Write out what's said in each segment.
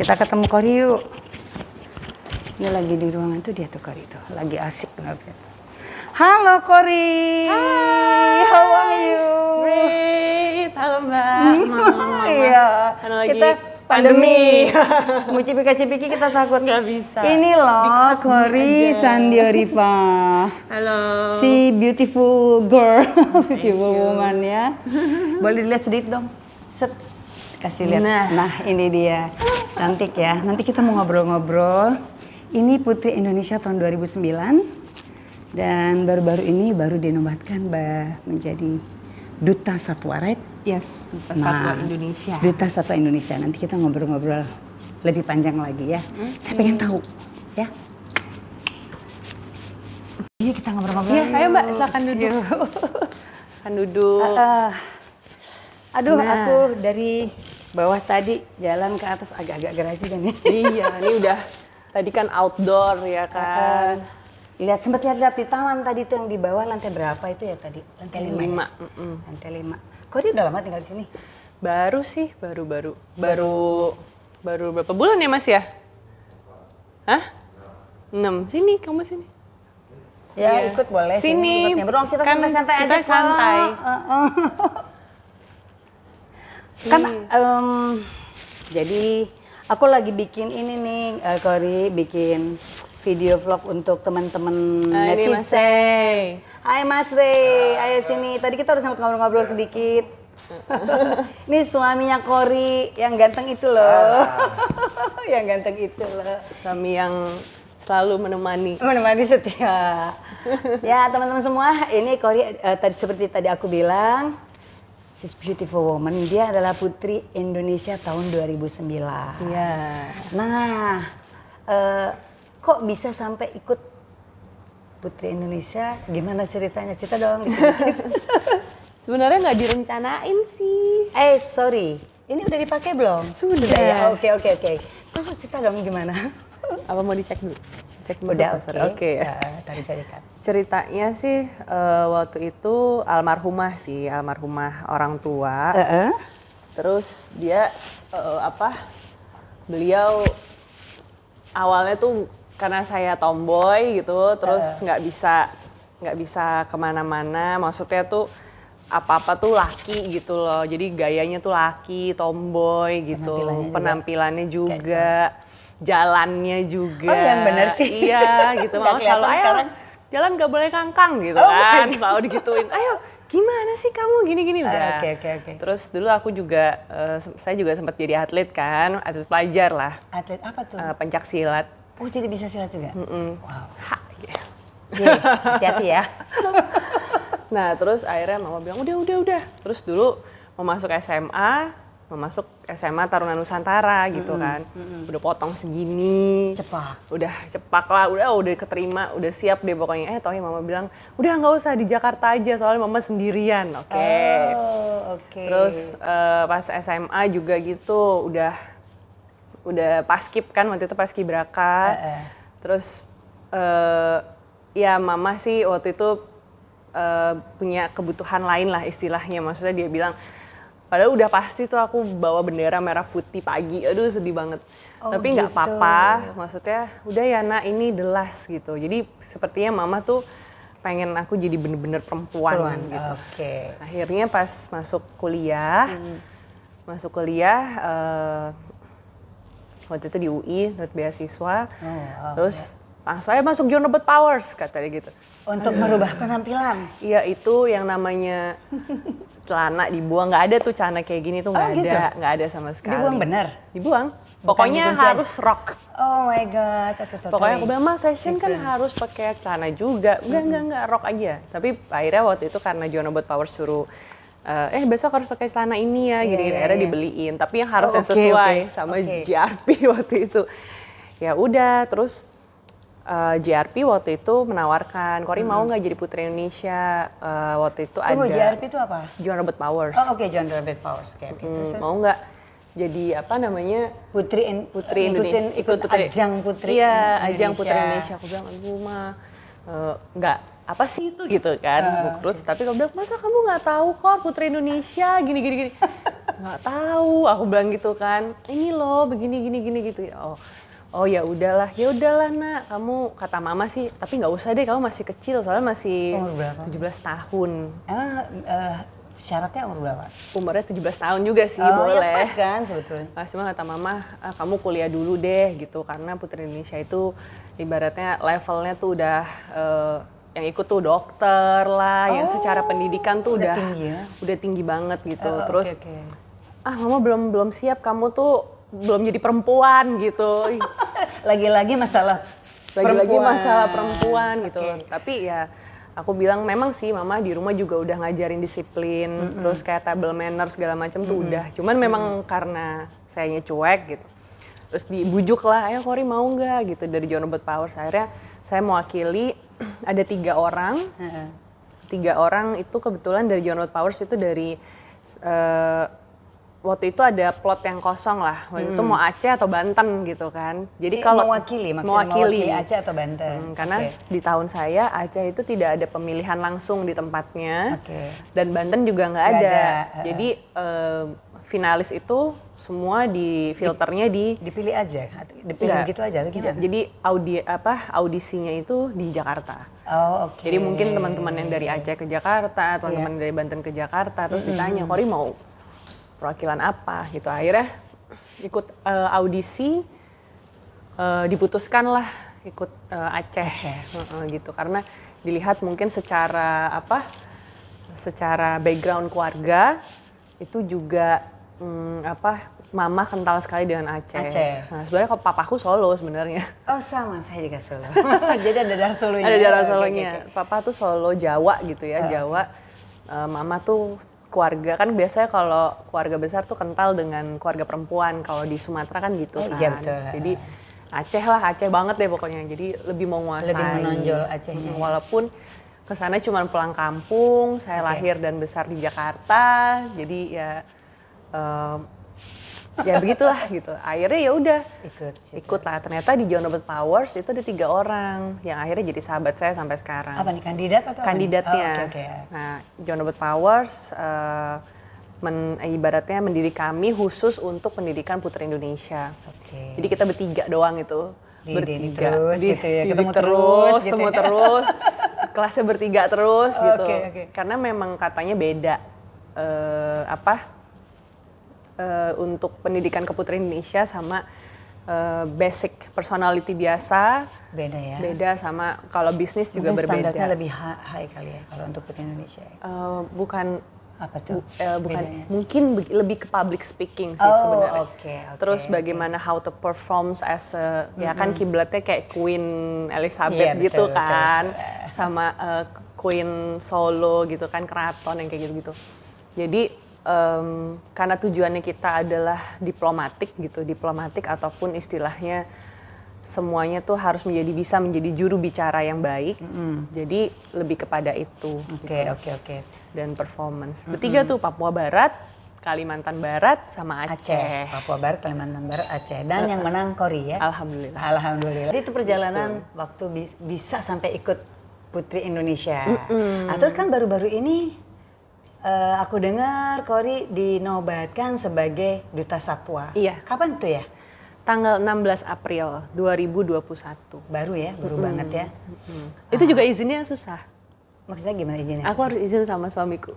Kita ketemu Kori yuk. Ini lagi di ruangan tuh dia tuh Kori tuh. Lagi asik banget. Halo Kori. Hai. How are you? Great. Halo Mbak. Iya. Kita pandemi. Mau cipika-cipiki kita takut. Nggak bisa. Ini loh Kori Sandioriva. Halo. Si beautiful girl, beautiful woman ya. Boleh dilihat sedikit dong. Set. Kasih lihat. Nah, ini dia. Cantik ya. Nanti kita mau ngobrol-ngobrol. Ini Putri Indonesia tahun 2009. Dan baru-baru ini baru dinobatkan menjadi Duta Satwa, right? Yes, Duta Satwa Indonesia. Duta Satwa Indonesia. Nanti kita ngobrol-ngobrol lebih panjang lagi ya. Saya pengen tahu, ya. Iya, kita ngobrol-ngobrol. Iya, ayo Mbak, silakan duduk. Silakan duduk. Aduh, aku dari bawah tadi jalan ke atas agak-agak gerah juga nih. Iya, ini udah tadi kan outdoor ya kan. Sempat lihat di taman tadi tuh yang di bawah lantai berapa itu ya tadi? Lantai 5 ya? Lantai 5. Kok dia udah lama tinggal di sini? Baru sih, baru berapa bulan ya Mas ya? Hah? 6. Sini, kamu sini. Ya, iya. ikut boleh sini. Ikut ngobrol, kita kan santai-santai aja. Kita santai. Kan jadi aku lagi bikin ini nih, Kori bikin video vlog untuk teman-teman netizen. Hai Mas Rey, ayo sini. Tadi kita udah sempat ngobrol-ngobrol sedikit. Ini suaminya Kori yang ganteng itu loh. Yang ganteng itu loh. Suami yang selalu menemani. Menemani setia. Ya teman-teman semua, ini Kori seperti tadi aku bilang, she's beautiful woman. Dia adalah Putri Indonesia tahun 2009. Iya. Nah, kok bisa sampai ikut Putri Indonesia? Gimana ceritanya? Cerita dong. Sebenarnya nggak direncanain sih. Sorry. Ini udah dipakai belum? Sudah. Ya, oke. Terus cerita dong gimana? Apa mau dicek dulu? Cek dulu. Udah, Oke. Tadi carikan. Ceritanya sih waktu itu almarhumah orang tua. Terus dia beliau awalnya tuh karena saya tomboy gitu, terus nggak bisa kemana-mana. Maksudnya tuh apa-apa tuh laki gitu loh. Jadi gayanya tuh laki, tomboy gitu. Penampilannya juga. Jalannya juga. Oh yang bener sih. Iya gitu. Mama selalu, ayo jalan gak boleh kangkang gitu kan. Selalu digituin, ayo gimana sih kamu gini-gini udah. Oke. Terus dulu aku juga, saya juga sempat jadi atlet kan, atlet pelajar lah. Atlet apa tuh? Pencak silat. Oh jadi bisa silat juga? Wow. Hati-hati ya. Nah terus akhirnya mama bilang udah. Terus dulu mau masuk SMA Taruna Nusantara gitu kan. Udah potong segini. Cepak lah, udah keterima, udah siap deh pokoknya. Tohnya mama bilang, udah nggak usah di Jakarta aja soalnya mama sendirian. Oke. Terus pas SMA juga gitu udah paskib kan, waktu itu paskibraka. Terus ya mama sih waktu itu punya kebutuhan lain lah istilahnya. Maksudnya dia bilang, padahal udah pasti tuh aku bawa bendera merah putih pagi, aduh sedih banget. Tapi nggak apa-apa, maksudnya udah ya nak ini the last gitu. Jadi sepertinya mama tuh pengen aku jadi bener-bener perempuan gitu. Akhirnya pas masuk kuliah, waktu itu di UI, dapat beasiswa. Terus langsung aja masuk John Robert Powers katanya gitu. Untuk merubah penampilan? Iya itu yang namanya celana dibuang, nggak ada tuh celana kayak gini tuh nggak ada sama sekali. Dibuang bener? Dibuang. Pokoknya harus rock. Oh my god. Pokoknya aku bilang, fashion kan harus pakai celana juga. Enggak, rock aja. Tapi akhirnya waktu itu karena John Robert Powers suruh, besok harus pakai celana ini ya, gini-gini. Akhirnya dibeliin. Tapi yang harus yang sesuai sama JRP waktu itu. Ya udah, terus JRP waktu itu menawarkan, Kori mau nggak jadi Putri Indonesia? Waktu itu ada. JRP itu apa? John Robert Powers. John Robert Powers. Terus. Mau nggak jadi apa namanya? Putri Indonesia. Ikut ajang Putri Indonesia. Iya, Indonesia. ajang Putri Indonesia. Aku bilang, aduh mah nggak apa sih itu gitu kan. Terus tapi kamu bilang, masa kamu nggak tahu kok Putri Indonesia gini. nggak tahu, aku bilang gitu kan. Ini loh begini gini gitu. Oh ya udahlah nak, kamu kata mama sih, tapi nggak usah deh, kamu masih kecil, soalnya masih Umur berapa? 17 tahun. Syaratnya umur berapa? Umurnya 17 tahun juga sih, Ya boleh. pas kan sebetulnya. Cuma kata mama, kamu kuliah dulu deh gitu, karena Putri Indonesia itu ibaratnya levelnya tuh udah yang ikut tuh dokter lah, yang secara pendidikan tuh udah tinggi ya? Udah tinggi banget gitu. Terus Okay. mama belum siap, kamu tuh belum jadi perempuan gitu. Lagi-lagi masalah perempuan gitu. Tapi ya aku bilang memang sih mama di rumah juga udah ngajarin disiplin, terus kayak table manner segala macam tuh udah. Cuman memang karena sayanya cuek gitu. Terus dibujuk lah, ayo Kori mau nggak gitu dari John Robert Powers. Akhirnya saya mewakili ada 3 orang. 3 orang itu kebetulan dari John Robert Powers itu dari waktu itu ada plot yang kosong lah. Waktu itu mau Aceh atau Banten gitu kan. Jadi kalau mewakili Aceh atau Banten. Karena di tahun saya Aceh itu tidak ada pemilihan langsung di tempatnya. Dan Banten juga nggak ada. Jadi finalis itu semua di filternya dipilih aja, dipilih gitu aja atau gimana? Jadi audisinya itu di Jakarta. Jadi mungkin teman-teman yang dari Aceh ke Jakarta, teman-teman dari Banten ke Jakarta, terus ditanya, Kori mau perwakilan apa gitu. Akhirnya ikut audisi, diputuskan lah ikut Aceh. Gitu. Karena dilihat mungkin secara background keluarga itu juga mama kental sekali dengan Aceh. Nah, sebenarnya kalau papaku Solo sebenarnya. Oh sama, saya juga Solo. Jadi ada darah Solonya. Ada darah Solonya. Papa tuh Solo, Jawa gitu ya, Jawa. Mama tuh keluarga, kan biasanya kalau keluarga besar tuh kental dengan keluarga perempuan. Kalau di Sumatera kan gitu kan. Iya betul. Jadi Aceh banget deh pokoknya. Jadi lebih mau nguasain. Lebih menonjol Acehnya. Walaupun kesana cuma pulang kampung, saya lahir dan besar di Jakarta. Jadi ya ya begitulah gitu. Akhirnya ya udah ikut lah. Ternyata di John Robert Powers itu ada 3 orang yang akhirnya jadi sahabat saya sampai sekarang. Apa nih, kandidat atau kandidatnya? Nah, John Robert Powers ibaratnya mendidik kami khusus untuk pendidikan Putri Indonesia. Jadi kita bertiga doang itu. Bertiga terus gitu ya, ketemu terus, kelasnya bertiga terus gitu. Karena memang katanya beda untuk pendidikan ke Putri Indonesia sama basic personality biasa. Beda ya? Beda sama kalau bisnis juga mungkin berbeda. Standarnya lebih high kali ya kalau untuk Putri Indonesia. Bukan. Apa tuh? Bukan. Mungkin lebih ke public speaking sih sebenarnya. Terus bagaimana how to perform as a, ya kan kiblatnya kayak Queen Elizabeth gitu kan. Sama Queen Solo gitu kan, keraton yang kayak gitu-gitu. Jadi karena tujuannya kita adalah diplomatik ataupun istilahnya semuanya tuh harus bisa menjadi juru bicara yang baik. Jadi lebih kepada itu. Oke. Dan performance. Bertiga tuh Papua Barat, Kalimantan Barat, sama Aceh. Papua Barat, Kalimantan Barat, Aceh. Dan yang menang Kori ya? Alhamdulillah. Jadi itu perjalanan waktu bisa sampai ikut Putri Indonesia. Terus kan baru-baru ini aku dengar Kori dinobatkan sebagai Duta Satwa. Iya. Kapan itu ya? Tanggal 16 April 2021. Baru ya, baru banget ya. Itu juga izinnya susah. Maksudnya gimana izinnya? Aku harus izin sama suamiku.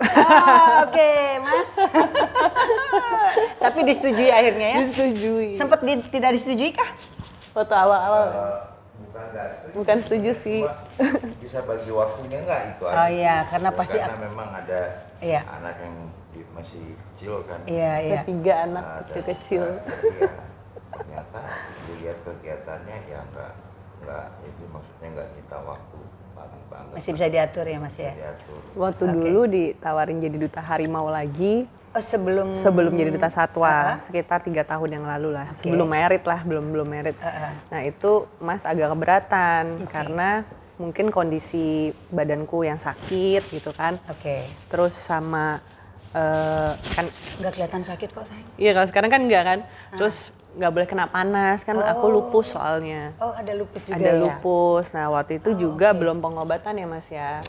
Oke, Mas. Tapi disetujui akhirnya ya? Disetujui. Sempat tidak disetujui kah? Waktu awal-awal. Bukan setuju sih. Bisa bagi waktunya nggak itu aja. Oh iya, karena pasti karena memang ada anak yang masih kecil kan. Iya. 3 anak kecil. Ternyata dilihat kegiatannya ya nggak itu maksudnya nggak nyita waktu banget. Masih bisa diatur ya Mas ya? Diatur. Waktu dulu ditawarin jadi duta harimau lagi. Oh sebelum jadi duta satwa, sekitar 3 tahun yang lalu lah. Sebelum merit lah, belum merit. Nah itu Mas agak keberatan karena mungkin kondisi badanku yang sakit gitu kan. Terus sama kan nggak kelihatan sakit kok sayang. Iya kalau sekarang kan enggak kan. Terus nggak boleh kena panas kan, aku lupus soalnya. Oh ada lupus juga ada lupus. Nah waktu itu juga belum pengobatan ya Mas ya.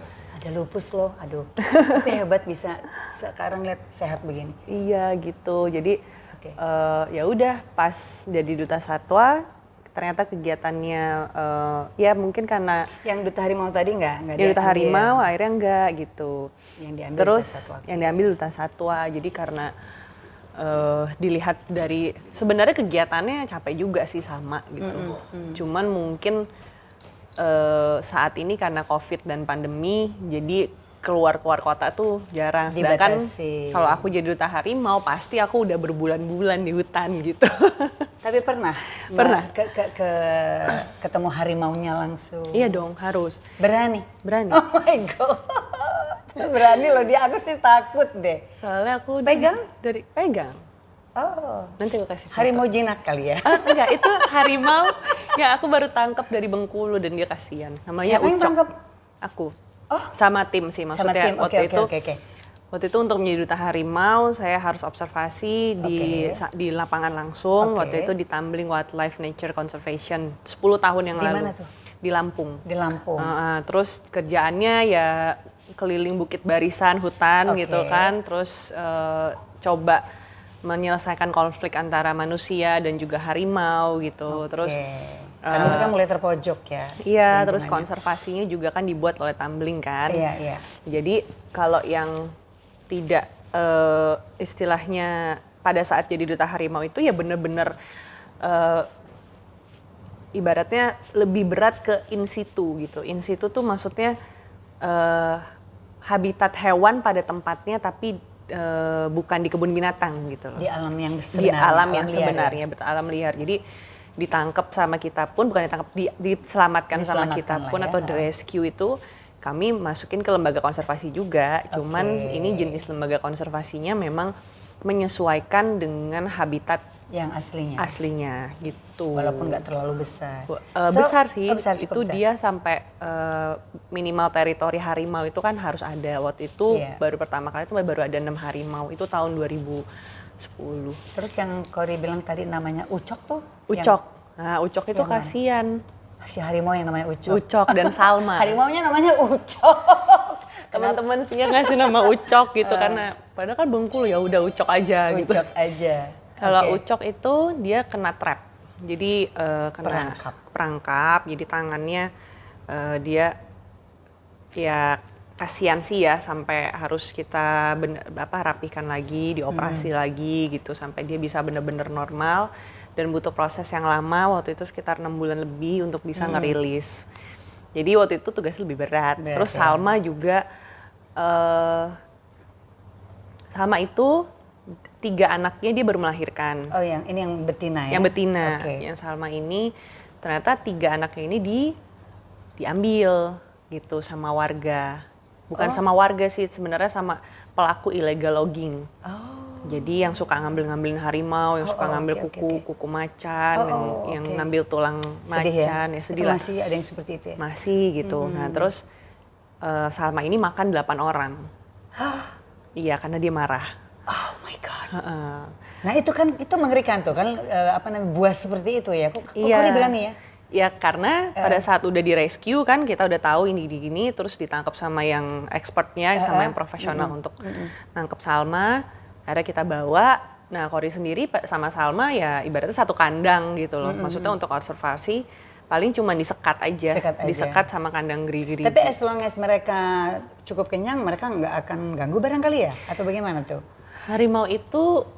ada lupus loh, aduh. Tapi hebat bisa sekarang lihat sehat begini. Iya gitu. Jadi Oke. ya udah pas jadi duta satwa ternyata kegiatannya ya mungkin karena Yang duta harimau tadi nggak ya duta diambil. harimau akhirnya enggak gitu. Yang diambil Terus duta satwa. yang diambil duta satwa. Jadi karena dilihat dari sebenarnya kegiatannya capek juga sih sama gitu. Cuman mungkin saat ini karena COVID dan pandemi, jadi keluar kota tuh jarang. Sedangkan Dibatasi. kalau aku jadi duta harimau, pasti aku udah berbulan-bulan di hutan gitu. Tapi pernah? Pernah. Ketemu harimaunya langsung? Iya dong, harus. Berani? Berani. Oh my God. Berani loh dia, aku sih takut deh. Soalnya aku Pegang? dari pegang. Oh, Nanti aku kasih foto. harimau jinak kali ya? Enggak, itu harimau yang aku baru tangkap dari Bengkulu dan dia kasihan. Namanya Siapa yang Ucok. tangkap? Aku. Oh. Sama tim sih maksudnya. Sama tim, waktu itu oke. Waktu itu untuk menjadi duta harimau, saya harus observasi di lapangan langsung. Oke. Waktu itu di Tumbling Wildlife Nature Conservation 10 tahun yang Di lalu. mana tuh? Di Lampung. Di Lampung. Terus kerjaannya ya keliling bukit barisan, hutan Oke. gitu kan. Terus coba menyelesaikan konflik antara manusia dan juga harimau gitu. Terus Karena mereka mulai terpojok ya. iya, lingkungannya. terus konservasinya juga kan dibuat oleh Tumbling kan. Iya. Jadi kalau yang tidak istilahnya pada saat jadi duta harimau itu ya bener-bener ibaratnya lebih berat ke in situ gitu. In situ tuh maksudnya habitat hewan pada tempatnya tapi bukan di kebun binatang gitu loh. Di alam yang sebenarnya. Di alam yang liar sebenarnya, ya? betul, alam liar. Jadi ditangkap sama kita pun, bukan ditangkap, diselamatkan sama kita Diselamatkan pun lah ya. atau di rescue itu kami masukin ke lembaga konservasi juga. Cuman Oke. ini jenis lembaga konservasinya memang menyesuaikan dengan habitat Yang aslinya. aslinya gitu. Walaupun nggak terlalu besar. Besar sih, besar, itu cukup besar. dia sampai minimal teritori harimau itu kan harus ada. Waktu itu Iya. baru pertama kali itu baru ada 6 harimau, itu tahun 2010. Terus yang Kori bilang tadi namanya Ucok tuh? Ucok, nah Ucok itu yang mana? kasihan. Si harimau yang namanya Ucok. Ucok dan Salma. Harimaunya namanya Ucok. Teman-teman sih yang ngasih nama Ucok gitu karena padahal kan Bengkulu ya udah Ucok aja gitu. Ucok aja. Kalau Oke. Ucok itu dia kena trap. Jadi kena perangkap. Jadi tangannya dia ya kasihan sih ya sampai harus kita rapihkan lagi, dioperasi lagi gitu sampai dia bisa bener-bener normal dan butuh proses yang lama. Waktu itu sekitar 6 bulan lebih untuk bisa ngerilis. Jadi waktu itu tugasnya lebih berat. Terus ya. Salma juga Salma itu 3 anaknya dia baru melahirkan. Oh ini yang betina ya? Yang betina, Oke. yang Salma ini ternyata 3 anaknya ini diambil gitu sama warga. Bukan sama warga sih, sebenarnya sama pelaku illegal logging. Oh. Jadi yang suka ngambil-ngambilin harimau, yang suka ngambil oke. kuku macan, yang oke. ngambil tulang Sedih macan, ya sedih Itu lah. masih ada yang seperti itu ya? Masih gitu. Nah terus Salma ini makan 8 orang. Iya, karena dia marah. Oh my God. Heeh. Nah itu kan, itu mengerikan tuh kan, apa namanya, buas seperti itu ya. Kok Iya. Kori berani ya? Ya karena pada saat udah di rescue kan kita udah tahu ini gini, terus ditangkap sama yang expertnya, sama yang profesional untuk nangkep Salma. Akhirnya kita bawa. Nah Kori sendiri sama Salma ya ibaratnya satu kandang gitu loh. Maksudnya untuk observasi paling cuma disekat aja, disekat sama kandang gerigi-gerigi. Tapi as long as mereka cukup kenyang, mereka nggak akan ganggu barangkali ya? Atau bagaimana tuh? Harimau itu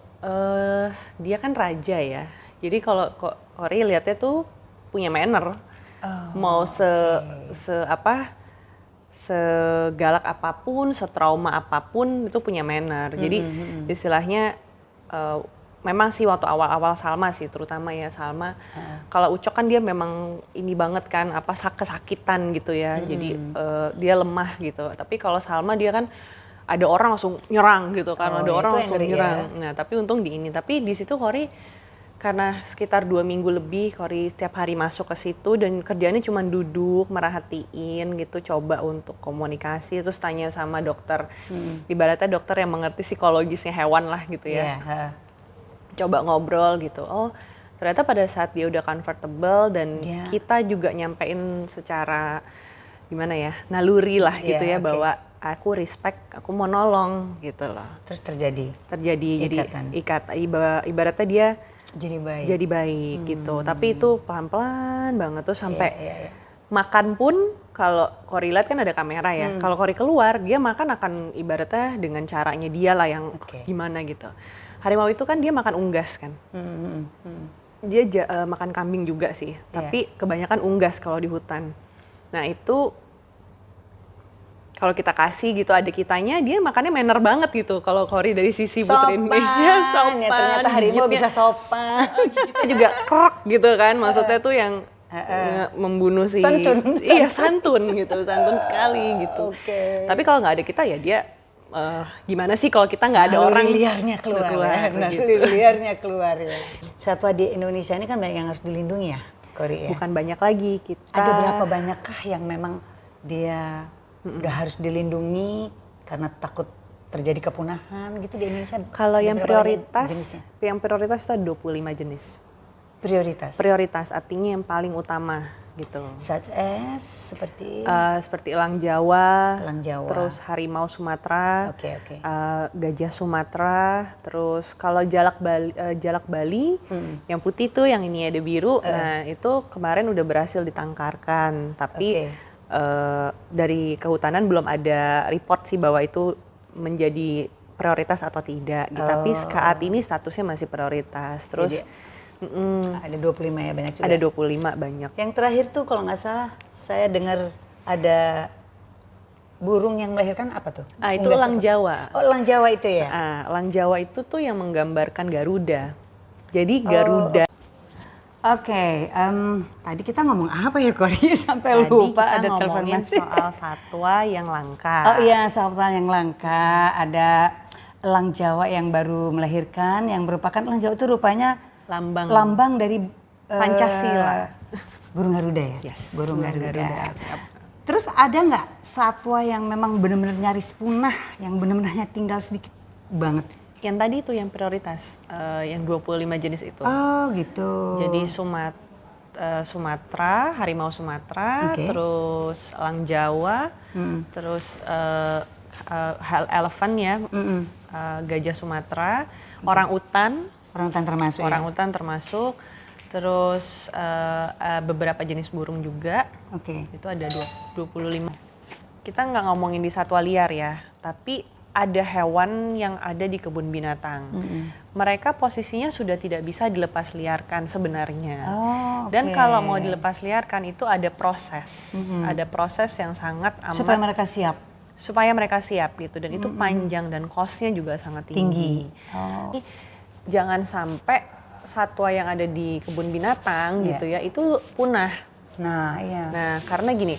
dia kan raja ya. Jadi kalau Kori lihatnya tuh punya manner. Mau segalak apapun, setrauma apapun itu punya manner. Jadi istilahnya memang sih waktu awal-awal Salma sih terutama ya Salma. Kalau Ucok kan dia memang ini banget kan kesakitan gitu ya. Jadi dia lemah gitu. Tapi kalau Salma dia kan ada orang langsung nyerang gitu kan, ada orang langsung nyerang. Nah tapi untung tapi di situ Kori karena sekitar 2 minggu lebih Kori setiap hari masuk ke situ dan kerjanya cuma duduk merhatiin gitu, coba untuk komunikasi terus tanya sama dokter, ibaratnya dokter yang mengerti psikologisnya hewan lah gitu ya. Coba ngobrol gitu, oh ternyata pada saat dia udah comfortable dan kita juga nyampein secara gimana ya, naluri lah Iya, gitu ya, oke. bahwa aku respect, aku mau nolong gitu loh. Terus terjadi Jadi ikatan. ibaratnya dia Jadi baik. jadi baik gitu. Tapi itu pelan-pelan banget tuh sampai Iya. makan pun, kalau Kori lihat kan ada kamera ya. Kalau Kori keluar, dia makan akan ibaratnya dengan caranya dia lah yang Oke. gimana gitu. Harimau itu kan dia makan unggas kan. Dia makan kambing juga sih, tapi kebanyakan unggas kalau di hutan. Nah itu kalau kita kasih gitu ada kitanya, dia makannya manner banget gitu. Kalau Kori dari sisi Putri Indonesia, sopan. Ya, ternyata harimau gigitnya- bisa sopan. gigitnya juga krek gitu kan, maksudnya tuh yang membunuh si Santun. iya santun gitu, santun sekali gitu. Oke. Tapi kalau nggak ada kita ya dia gimana sih kalau kita nggak ada orang liarnya keluar. Ya. gitu. Naluri liarnya keluar ya. Satwa di Indonesia ini kan banyak yang harus dilindungi ya, Kori ya. Bukan banyak lagi kita. Ada berapa banyakkah yang memang dia nggak harus dilindungi karena takut terjadi kepunahan gitu di Indonesia? Kalau Ada yang berapa banyak prioritas, jenisnya? yang prioritas itu ada 25 jenis. Prioritas. Prioritas artinya yang paling utama gitu. Such as seperti Seperti elang Jawa, Elang Jawa. terus harimau Sumatera, Oke. gajah Sumatera, terus kalau jalak Bali, yang putih tuh, yang ini ada biru, nah itu kemarin udah berhasil ditangkarkan, tapi Oke. dari kehutanan belum ada report sih bahwa itu menjadi prioritas atau tidak. Tapi saat ini statusnya masih prioritas. Terus Ada 25 ya, banyak juga. ada 25 banyak. Yang terakhir tuh kalau nggak salah saya dengar ada burung yang melahirkan apa tuh? Itu Unggas elang apa? Jawa. Oh, elang Jawa itu ya? Elang Jawa itu tuh yang menggambarkan Garuda. Jadi Garuda. Oke, tadi kita ngomong apa ya Kori? Sampai Tadi lupa kita ada telepon ngomongin masuk. soal satwa yang langka. Oh iya, satwa yang langka. Ada elang Jawa yang baru melahirkan, yang merupakan elang Jawa itu rupanya lambang dari Pancasila. burung Garuda ya? Yes, Burung burung Garuda. Garuda. Terus ada nggak satwa yang memang benar-benar nyaris punah, yang benar-benar hanya tinggal sedikit banget? Yang tadi itu yang prioritas, yang 25 jenis itu. Oh gitu. Jadi Sumatera, harimau Sumatera, Oke. terus elang Jawa, terus elephant ya, gajah Sumatera, orang utan. Orang utan termasuk Orang ya? utan termasuk, terus beberapa jenis burung juga, Oke. itu ada 25. Kita nggak ngomongin di satwa liar ya, tapi ada hewan yang ada di kebun binatang. Mereka posisinya sudah tidak bisa dilepas liarkan sebenarnya. Oh, Dan oke. kalau mau dilepas liarkan itu ada proses, ada proses yang sangat amat Supaya mereka siap. supaya mereka siap gitu, dan itu panjang dan cost-nya juga sangat tinggi. Oh. Jadi, jangan sampai satwa yang ada di kebun binatang Iya. gitu ya itu punah. Nah, iya. Nah, karena gini,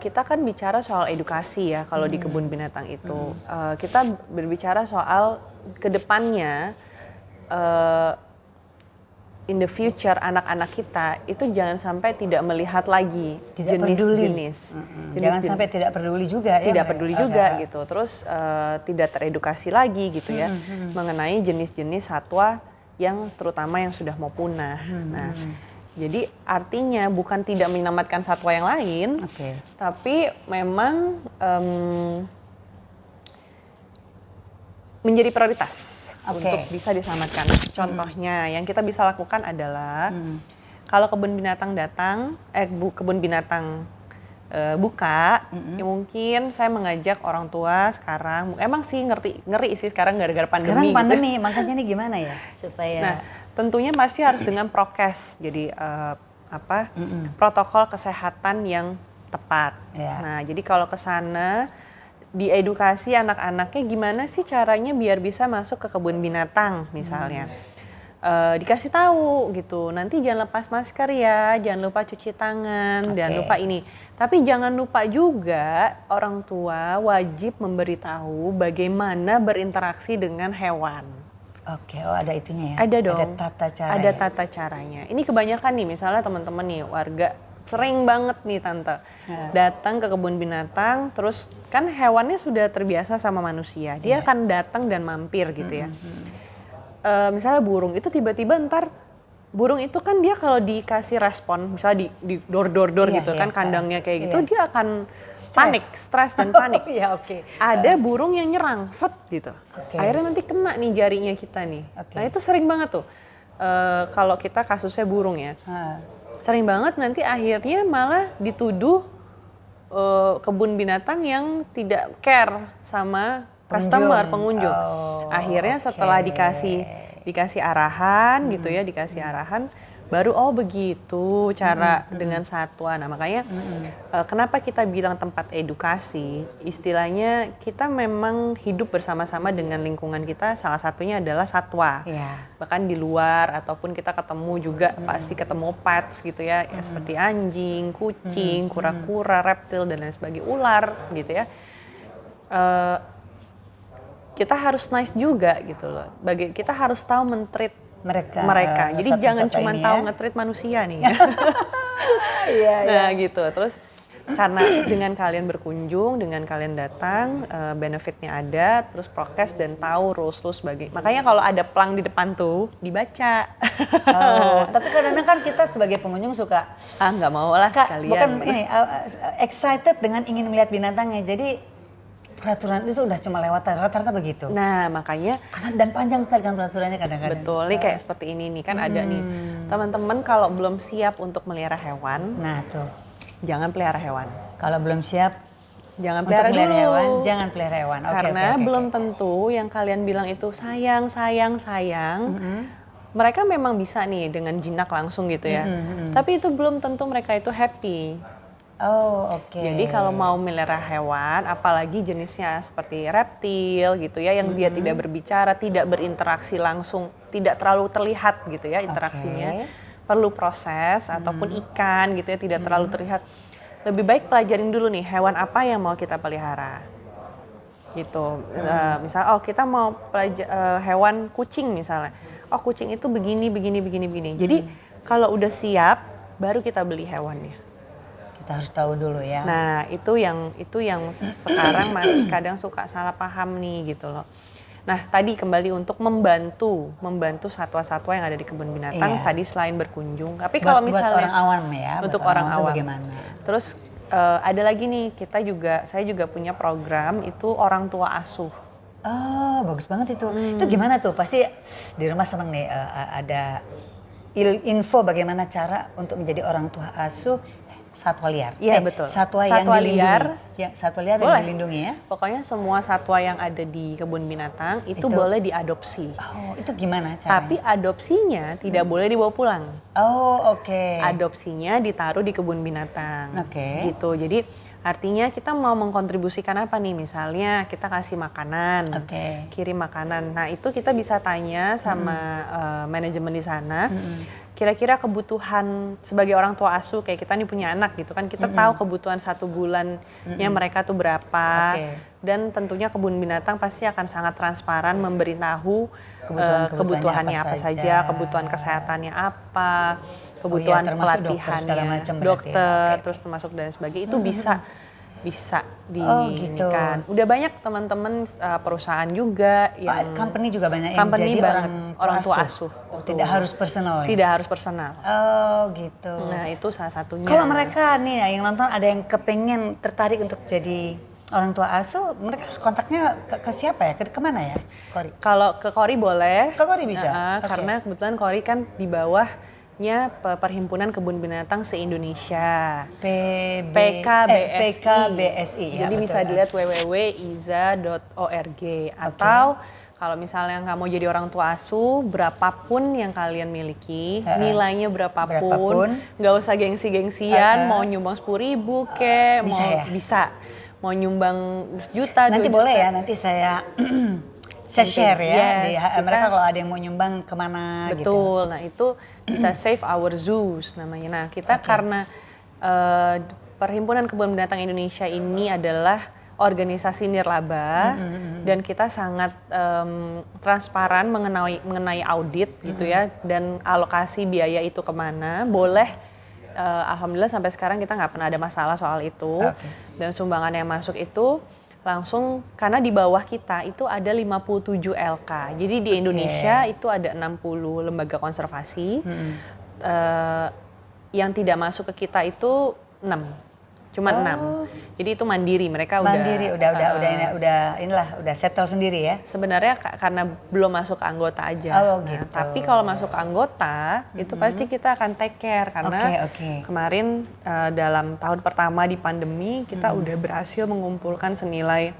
kita kan bicara soal edukasi ya kalau di kebun binatang itu. Kita berbicara soal kedepannya, in the future anak-anak kita itu jangan sampai tidak melihat lagi Tidak peduli. jenis-jenis. Jangan sampai tidak peduli juga ya. Tidak mereka. peduli juga gitu. Terus tidak teredukasi lagi gitu ya mengenai jenis-jenis satwa yang terutama yang sudah mau punah. Nah, jadi artinya bukan tidak menyelamatkan satwa yang lain, Oke. tapi memang menjadi prioritas Oke. untuk bisa diselamatkan. Contohnya yang kita bisa lakukan adalah kalau kebun binatang kebun binatang buka, ya mungkin saya mengajak orang tua sekarang. Emang sih ngeri sih sekarang gara-gara pandemi. Sekarang gitu. pandemi, makanya nih gimana ya supaya Nah, tentunya pasti harus dengan prokes. Jadi protokol kesehatan yang tepat. Ya. Nah, jadi kalau ke sana diedukasi anak-anaknya gimana sih caranya biar bisa masuk ke kebun binatang misalnya. Dikasih tahu gitu. Nanti jangan lepas masker ya, jangan lupa cuci tangan, Oke. jangan lupa ini. Tapi jangan lupa juga orang tua wajib memberitahu bagaimana berinteraksi dengan hewan. Oke, oh ada itunya ya. Ada dong. Ada tata cara. Ada ya? tata caranya. Ini kebanyakan nih, misalnya teman-teman nih, warga sering banget nih tante datang ke kebun binatang, terus kan hewannya sudah terbiasa sama manusia, dia akan datang dan mampir gitu ya. Misalnya burung itu tiba-tiba ntar burung itu kan dia kalau dikasih respon, misalnya di door gitu kan kandangnya kayak gitu, dia akan panik, stres dan panik. Iya, oke. Ada burung yang nyerang, set gitu. Akhirnya nanti kena nih jarinya kita nih. Nah itu sering banget tuh. Kalau kita kasusnya burung ya, sering banget nanti akhirnya malah dituduh kebun binatang yang tidak care sama customer, pengunjung. Akhirnya setelah dikasih arahan gitu ya, dikasih arahan, baru oh begitu cara dengan satwa. Nah makanya kenapa kita bilang tempat edukasi, istilahnya kita memang hidup bersama-sama dengan lingkungan kita, salah satunya adalah satwa. Bahkan di luar ataupun kita ketemu juga pasti ketemu pets gitu ya, seperti anjing, kucing, kura-kura, reptil dan lain sebagainya, ular gitu ya. Kita harus nice juga gitu loh. Kita harus tahu men-treat mereka. Jadi jangan cuma tahu nge-treat manusia nih. Nah gitu. Terus karena dengan kalian berkunjung, dengan kalian datang, benefitnya ada, terus prokes dan tahu rules sebagai. Makanya kalau ada plang di depan tuh dibaca. Tapi kadang-kadang kan kita sebagai pengunjung suka nggak mau lah sekalian. Bukan ini excited dengan ingin melihat binatangnya. Jadi peraturan itu udah cuma lewatan, rata-rata begitu. Nah makanya dan panjang sekali kan peraturannya kadang-kadang. Betul, nih kayak seperti ini nih kan ada nih teman-teman kalau belum siap untuk melihara hewan. Nah tuh, jangan pelihara hewan. Kalau belum siap, jangan pelihara hewan. Jangan pelihara hewan. Karena belum tentu yang kalian bilang itu sayang. Mereka memang bisa nih dengan jinak langsung gitu ya. Tapi itu belum tentu mereka itu happy. Jadi kalau mau melihara hewan, apalagi jenisnya seperti reptil gitu ya, yang dia tidak berbicara, tidak berinteraksi langsung, tidak terlalu terlihat gitu ya interaksinya, perlu proses ataupun ikan gitu ya, tidak terlalu terlihat. Lebih baik pelajarin dulu nih hewan apa yang mau kita pelihara. Gitu. Misal kita mau hewan kucing misalnya. Oh kucing itu begini. Jadi kalau udah siap baru kita beli hewannya. Kita harus tahu dulu ya. Nah, itu yang sekarang masih kadang suka salah paham nih gitu loh. Nah, tadi kembali untuk membantu satwa-satwa yang ada di kebun binatang tadi selain berkunjung. Tapi kalau misalnya buat orang awam ya, untuk orang awam. Bagaimana? Terus ada lagi nih, saya juga punya program itu orang tua asuh. Oh, bagus banget itu. Itu gimana tuh? Pasti di rumah seneng nih ada info bagaimana cara untuk menjadi orang tua asuh satwa liar. Iya betul. Satwa yang dilindungi. Satwa liar yang dilindungi ya. Pokoknya semua satwa yang ada di kebun binatang itu boleh diadopsi. Oh, itu gimana caranya? Tapi adopsinya tidak boleh dibawa pulang. Oh, oke. Adopsinya ditaruh di kebun binatang. Gitu. Jadi artinya kita mau mengkontribusikan apa nih? Misalnya kita kasih makanan, kirim makanan. Nah itu kita bisa tanya sama manajemen di sana. Kira-kira kebutuhan sebagai orang tua asuh kayak kita nih punya anak gitu kan, kita tahu kebutuhan 1 bulannya mereka tuh berapa, dan tentunya kebun binatang pasti akan sangat transparan memberitahu kebutuhannya apa saja, kebutuhan kesehatannya apa, kebutuhan pelatihannya, dokter, terus termasuk dan sebagainya itu bisa diinikan. Udah banyak teman-teman perusahaan juga yang company juga banyak yang jadi orang tua asuh. Tidak harus personal. Tidak harus personal. Oh gitu. Nah itu salah satunya. Kalau mereka nih yang nonton ada yang kepengen tertarik untuk jadi orang tua asuh, mereka harus kontaknya ke siapa ya? Kemana ya, Kori? Kalau ke Kori boleh. Ke Kori bisa. Karena kebetulan Kori kan di bawahnya Perhimpunan Kebun Binatang se-Indonesia. PKBSI. Ya, jadi bisa dilihat www.iza.org atau kalau misalnya nggak mau jadi orang tua asuh, berapapun yang kalian miliki, nilainya berapapun, nggak usah gengsi-gengsian, mau nyumbang 10.000 bisa. Mau nyumbang juta, nanti 2 boleh juta. ya, nanti saya share ya, mereka kalau ada yang mau nyumbang kemana gitu. Betul, nah itu bisa Save Our Zoos namanya. Nah kita karena Perhimpunan Kebun Binatang Indonesia ini adalah organisasi nirlaba dan kita sangat transparan mengenai audit gitu ya, dan alokasi biaya itu kemana, boleh. Alhamdulillah sampai sekarang kita nggak pernah ada masalah soal itu. Dan sumbangan yang masuk itu langsung karena di bawah kita itu ada 57 LK. Jadi di Indonesia itu ada 60 lembaga konservasi. Yang tidak masuk ke kita itu 6. Cuma 6. Jadi itu mandiri, mereka mandiri, udah settle sendiri ya. Sebenarnya karena belum masuk ke anggota aja. Gitu. Tapi kalau masuk ke anggota itu pasti kita akan take care karena kemarin dalam tahun pertama di pandemi kita udah berhasil mengumpulkan senilai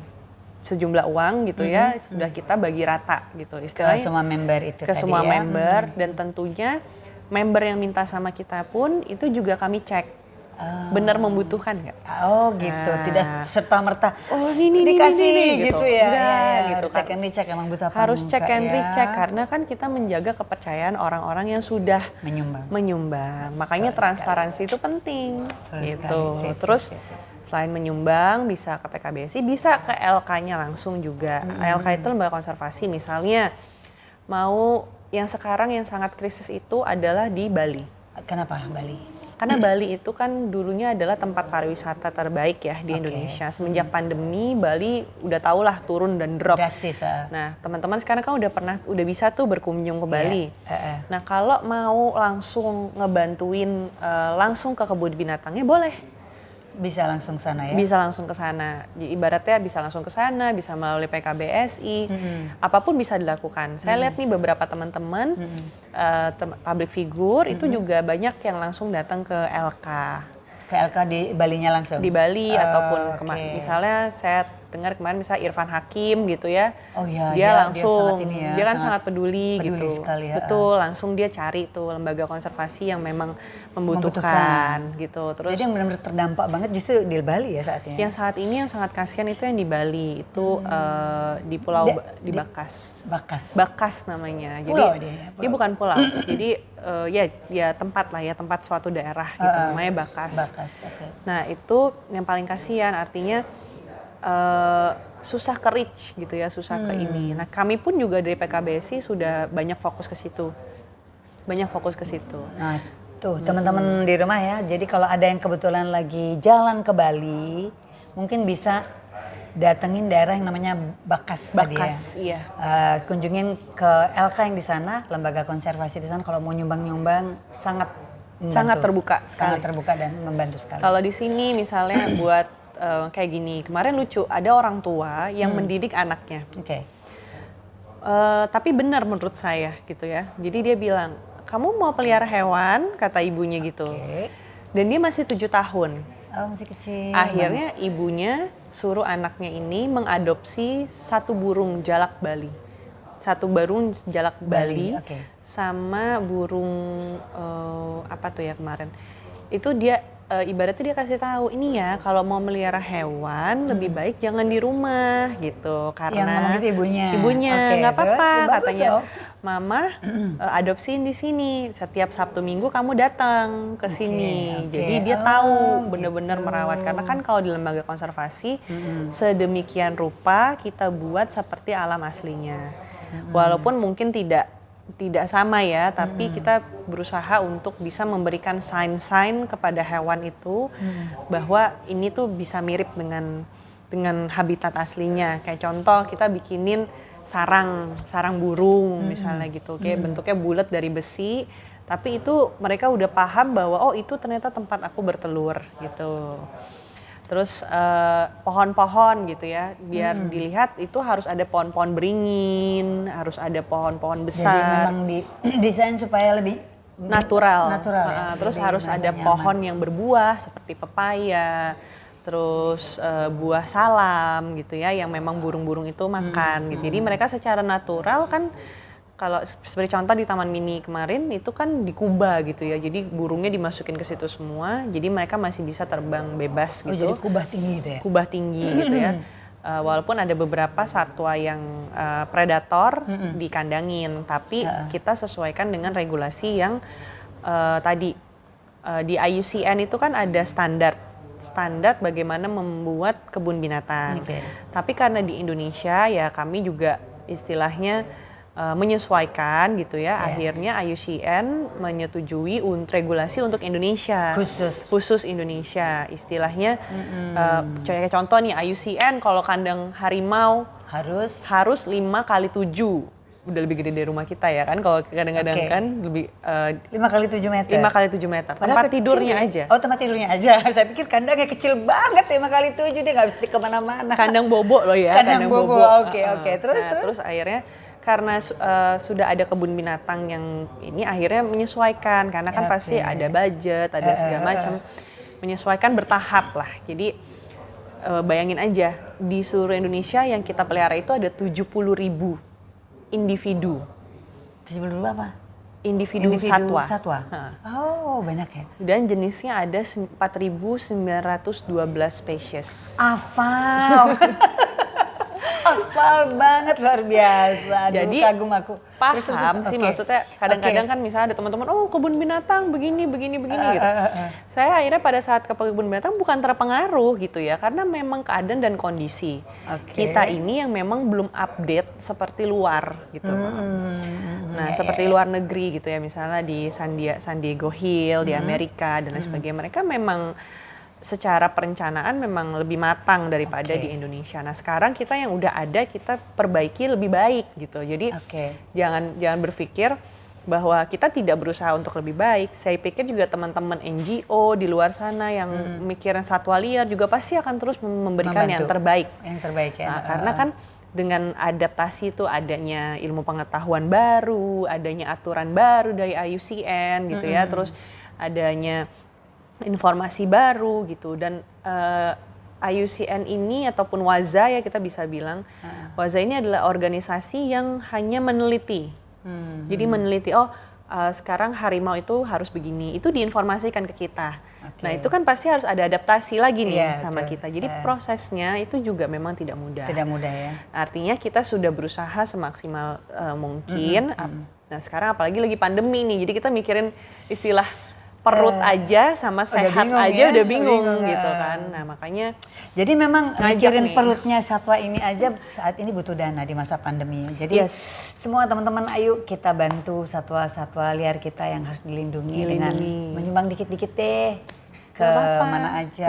sejumlah uang gitu ya, sudah kita bagi rata gitu istilahnya. Ke semua member itu ke semua member dan tentunya member yang minta sama kita pun itu juga kami cek. Benar membutuhkan nggak? Gitu, tidak serta-merta ini dikasih gitu ya. Gitu. Harus cek and recheck emang butuh apa? Harus cek and recheck karena kan kita menjaga kepercayaan orang-orang yang sudah menyumbang. Makanya transparansi itu penting gitu. Terus selain menyumbang bisa ke PKBSI, bisa ke LK-nya langsung juga. LK itu lembaga konservasi misalnya mau yang sekarang yang sangat krisis itu adalah di Bali. Kenapa Bali? Karena Bali itu kan dulunya adalah tempat pariwisata terbaik ya di Indonesia. Semenjak pandemi, Bali udah tau lah turun dan drop. Drastis. Nah, teman-teman sekarang kan udah bisa tuh berkunjung ke Bali. Nah, kalau mau langsung ngebantuin langsung ke kebun binatangnya boleh. Bisa langsung sana ya? Bisa langsung ke sana. Ibaratnya bisa langsung ke sana, bisa melalui PKBSI. Apapun bisa dilakukan. Saya lihat nih beberapa teman-teman public figure itu juga banyak yang langsung datang ke LK. Ke LK di Balinya langsung? Di Bali ataupun misalnya saya dengar kemarin misalnya Irfan Hakim gitu ya. Dia langsung dia kan sangat peduli gitu. Sekali, betul, langsung dia cari tuh lembaga konservasi yang memang membutuhkan gitu. Terus jadi yang benar-benar terdampak banget justru di Bali ya saatnya. Yang saat ini yang sangat kasihan itu yang di Bali itu di pulau di Bakas. Bakas namanya. Jadi pulau dia bukan pulau. Jadi ya tempat lah ya, tempat suatu daerah gitu namanya Bakas. Nah, itu yang paling kasihan artinya susah ke reach gitu ya, susah ke ini. Nah, kami pun juga dari PKBSI sudah banyak fokus ke situ. Nah, tuh teman-teman di rumah ya. Jadi kalau ada yang kebetulan lagi jalan ke Bali, mungkin bisa datengin daerah yang namanya Bakas tadi ya. Iya. Kunjungin ke LK yang di sana, lembaga konservasi di sana. Kalau mau nyumbang sangat terbuka, sangat terbuka dan membantu sekali. Kalau di sini misalnya buat kayak gini, kemarin lucu, ada orang tua yang mendidik anaknya. Tapi benar menurut saya gitu ya. Jadi dia bilang, kamu mau pelihara hewan, kata ibunya gitu. Dan dia masih 7 tahun. Masih kecil. Akhirnya ibunya suruh anaknya ini mengadopsi satu burung jalak Bali. Sama burung apa tuh ya kemarin. Itu dia ibaratnya dia kasih tahu ini ya kalau mau melihara hewan lebih baik jangan di rumah gitu karena yang ngomong itu ibunya nggak apa-apa katanya mama adopsiin di sini setiap Sabtu Minggu kamu datang ke sini jadi dia tahu benar-benar merawat karena kan kalau di lembaga konservasi sedemikian rupa kita buat seperti alam aslinya walaupun mungkin tidak sama ya, tapi kita berusaha untuk bisa memberikan sign-sign kepada hewan itu bahwa ini tuh bisa mirip dengan habitat aslinya. Kayak contoh kita bikinin sarang burung misalnya gitu, kayak bentuknya bulat dari besi, tapi itu mereka udah paham bahwa oh itu ternyata tempat aku bertelur gitu. Terus pohon-pohon gitu ya, biar dilihat itu harus ada pohon-pohon beringin, harus ada pohon-pohon besar. Jadi memang didesain supaya lebih natural ya? Terus harus ada pohon yang berbuah seperti pepaya, terus buah salam gitu ya, yang memang burung-burung itu makan gitu. Jadi mereka secara natural kan, kalau seperti contoh di Taman Mini kemarin itu kan dikubah gitu ya, jadi burungnya dimasukin ke situ semua, jadi mereka masih bisa terbang bebas gitu. Jadi kubah tinggi gitu ya? Kubah tinggi gitu ya. Walaupun ada beberapa satwa yang predator dikandangin, tapi kita sesuaikan dengan regulasi yang tadi di IUCN itu kan ada standar bagaimana membuat kebun binatang. Tapi karena di Indonesia ya kami juga istilahnya menyesuaikan gitu ya. Akhirnya IUCN menyetujui regulasi untuk Indonesia. Khusus Indonesia. Istilahnya kayak contoh nih IUCN kalau kandang harimau harus 5x7. Udah lebih gede dari rumah kita ya kan. Kalau kadang-kadang kan lebih 5x7 meter. 5x7 meter. Tempat tidurnya aja. Oh, tempat tidurnya aja. Saya pikir kandangnya kecil banget 5x7, dia nggak bisa kemana-mana. Kandang bobo loh ya. Kandang bobo. Oke. Terus akhirnya karena sudah ada kebun binatang yang ini akhirnya menyesuaikan karena kan pasti ada budget, ada segala macam. Menyesuaikan bertahap lah. Jadi bayangin aja di seluruh Indonesia yang kita pelihara itu ada 70.000 individu. 70.000 apa? Individu satwa. Oh, banyak ya. Dan jenisnya ada 4.912 spesies. Hafal banget, luar biasa. Aduh, jadi kagum aku. Paham sih maksudnya kadang-kadang kan misalnya ada teman-teman, oh kebun binatang begini gitu. Saya akhirnya pada saat ke kebun binatang bukan terpengaruh gitu ya, karena memang keadaan dan kondisi. Kita ini yang memang belum update seperti luar gitu. Nah seperti luar negeri gitu ya, misalnya di San Diego Hill, di Amerika dan lain sebagainya. Mereka memang secara perencanaan memang lebih matang daripada di Indonesia. Nah sekarang kita yang udah ada kita perbaiki lebih baik gitu. Jadi jangan berpikir bahwa kita tidak berusaha untuk lebih baik. Saya pikir juga teman-teman NGO di luar sana yang mikirin satwa liar juga pasti akan terus memberikan yang terbaik. Yang terbaik ya. Nah, karena kan dengan adaptasi itu adanya ilmu pengetahuan baru, adanya aturan baru dari IUCN gitu ya, terus adanya informasi baru gitu. Dan IUCN ini ataupun WAZA ya kita bisa bilang, WAZA ini adalah organisasi yang hanya meneliti. Jadi meneliti, sekarang harimau itu harus begini, itu diinformasikan ke kita. Nah itu kan pasti harus ada adaptasi lagi nih sama kita. Jadi prosesnya itu juga memang tidak mudah. Tidak mudah ya. Artinya kita sudah berusaha semaksimal mungkin. Nah sekarang apalagi lagi pandemi nih, jadi kita mikirin istilah perut aja sama sehat aja udah bingung gitu kan. Nah makanya jadi memang mikirin perutnya satwa ini aja saat ini butuh dana di masa pandemi. Jadi semua teman-teman ayo kita bantu satwa-satwa liar kita yang harus dilindungi. Dengan menyumbang dikit-dikit deh ke mana aja,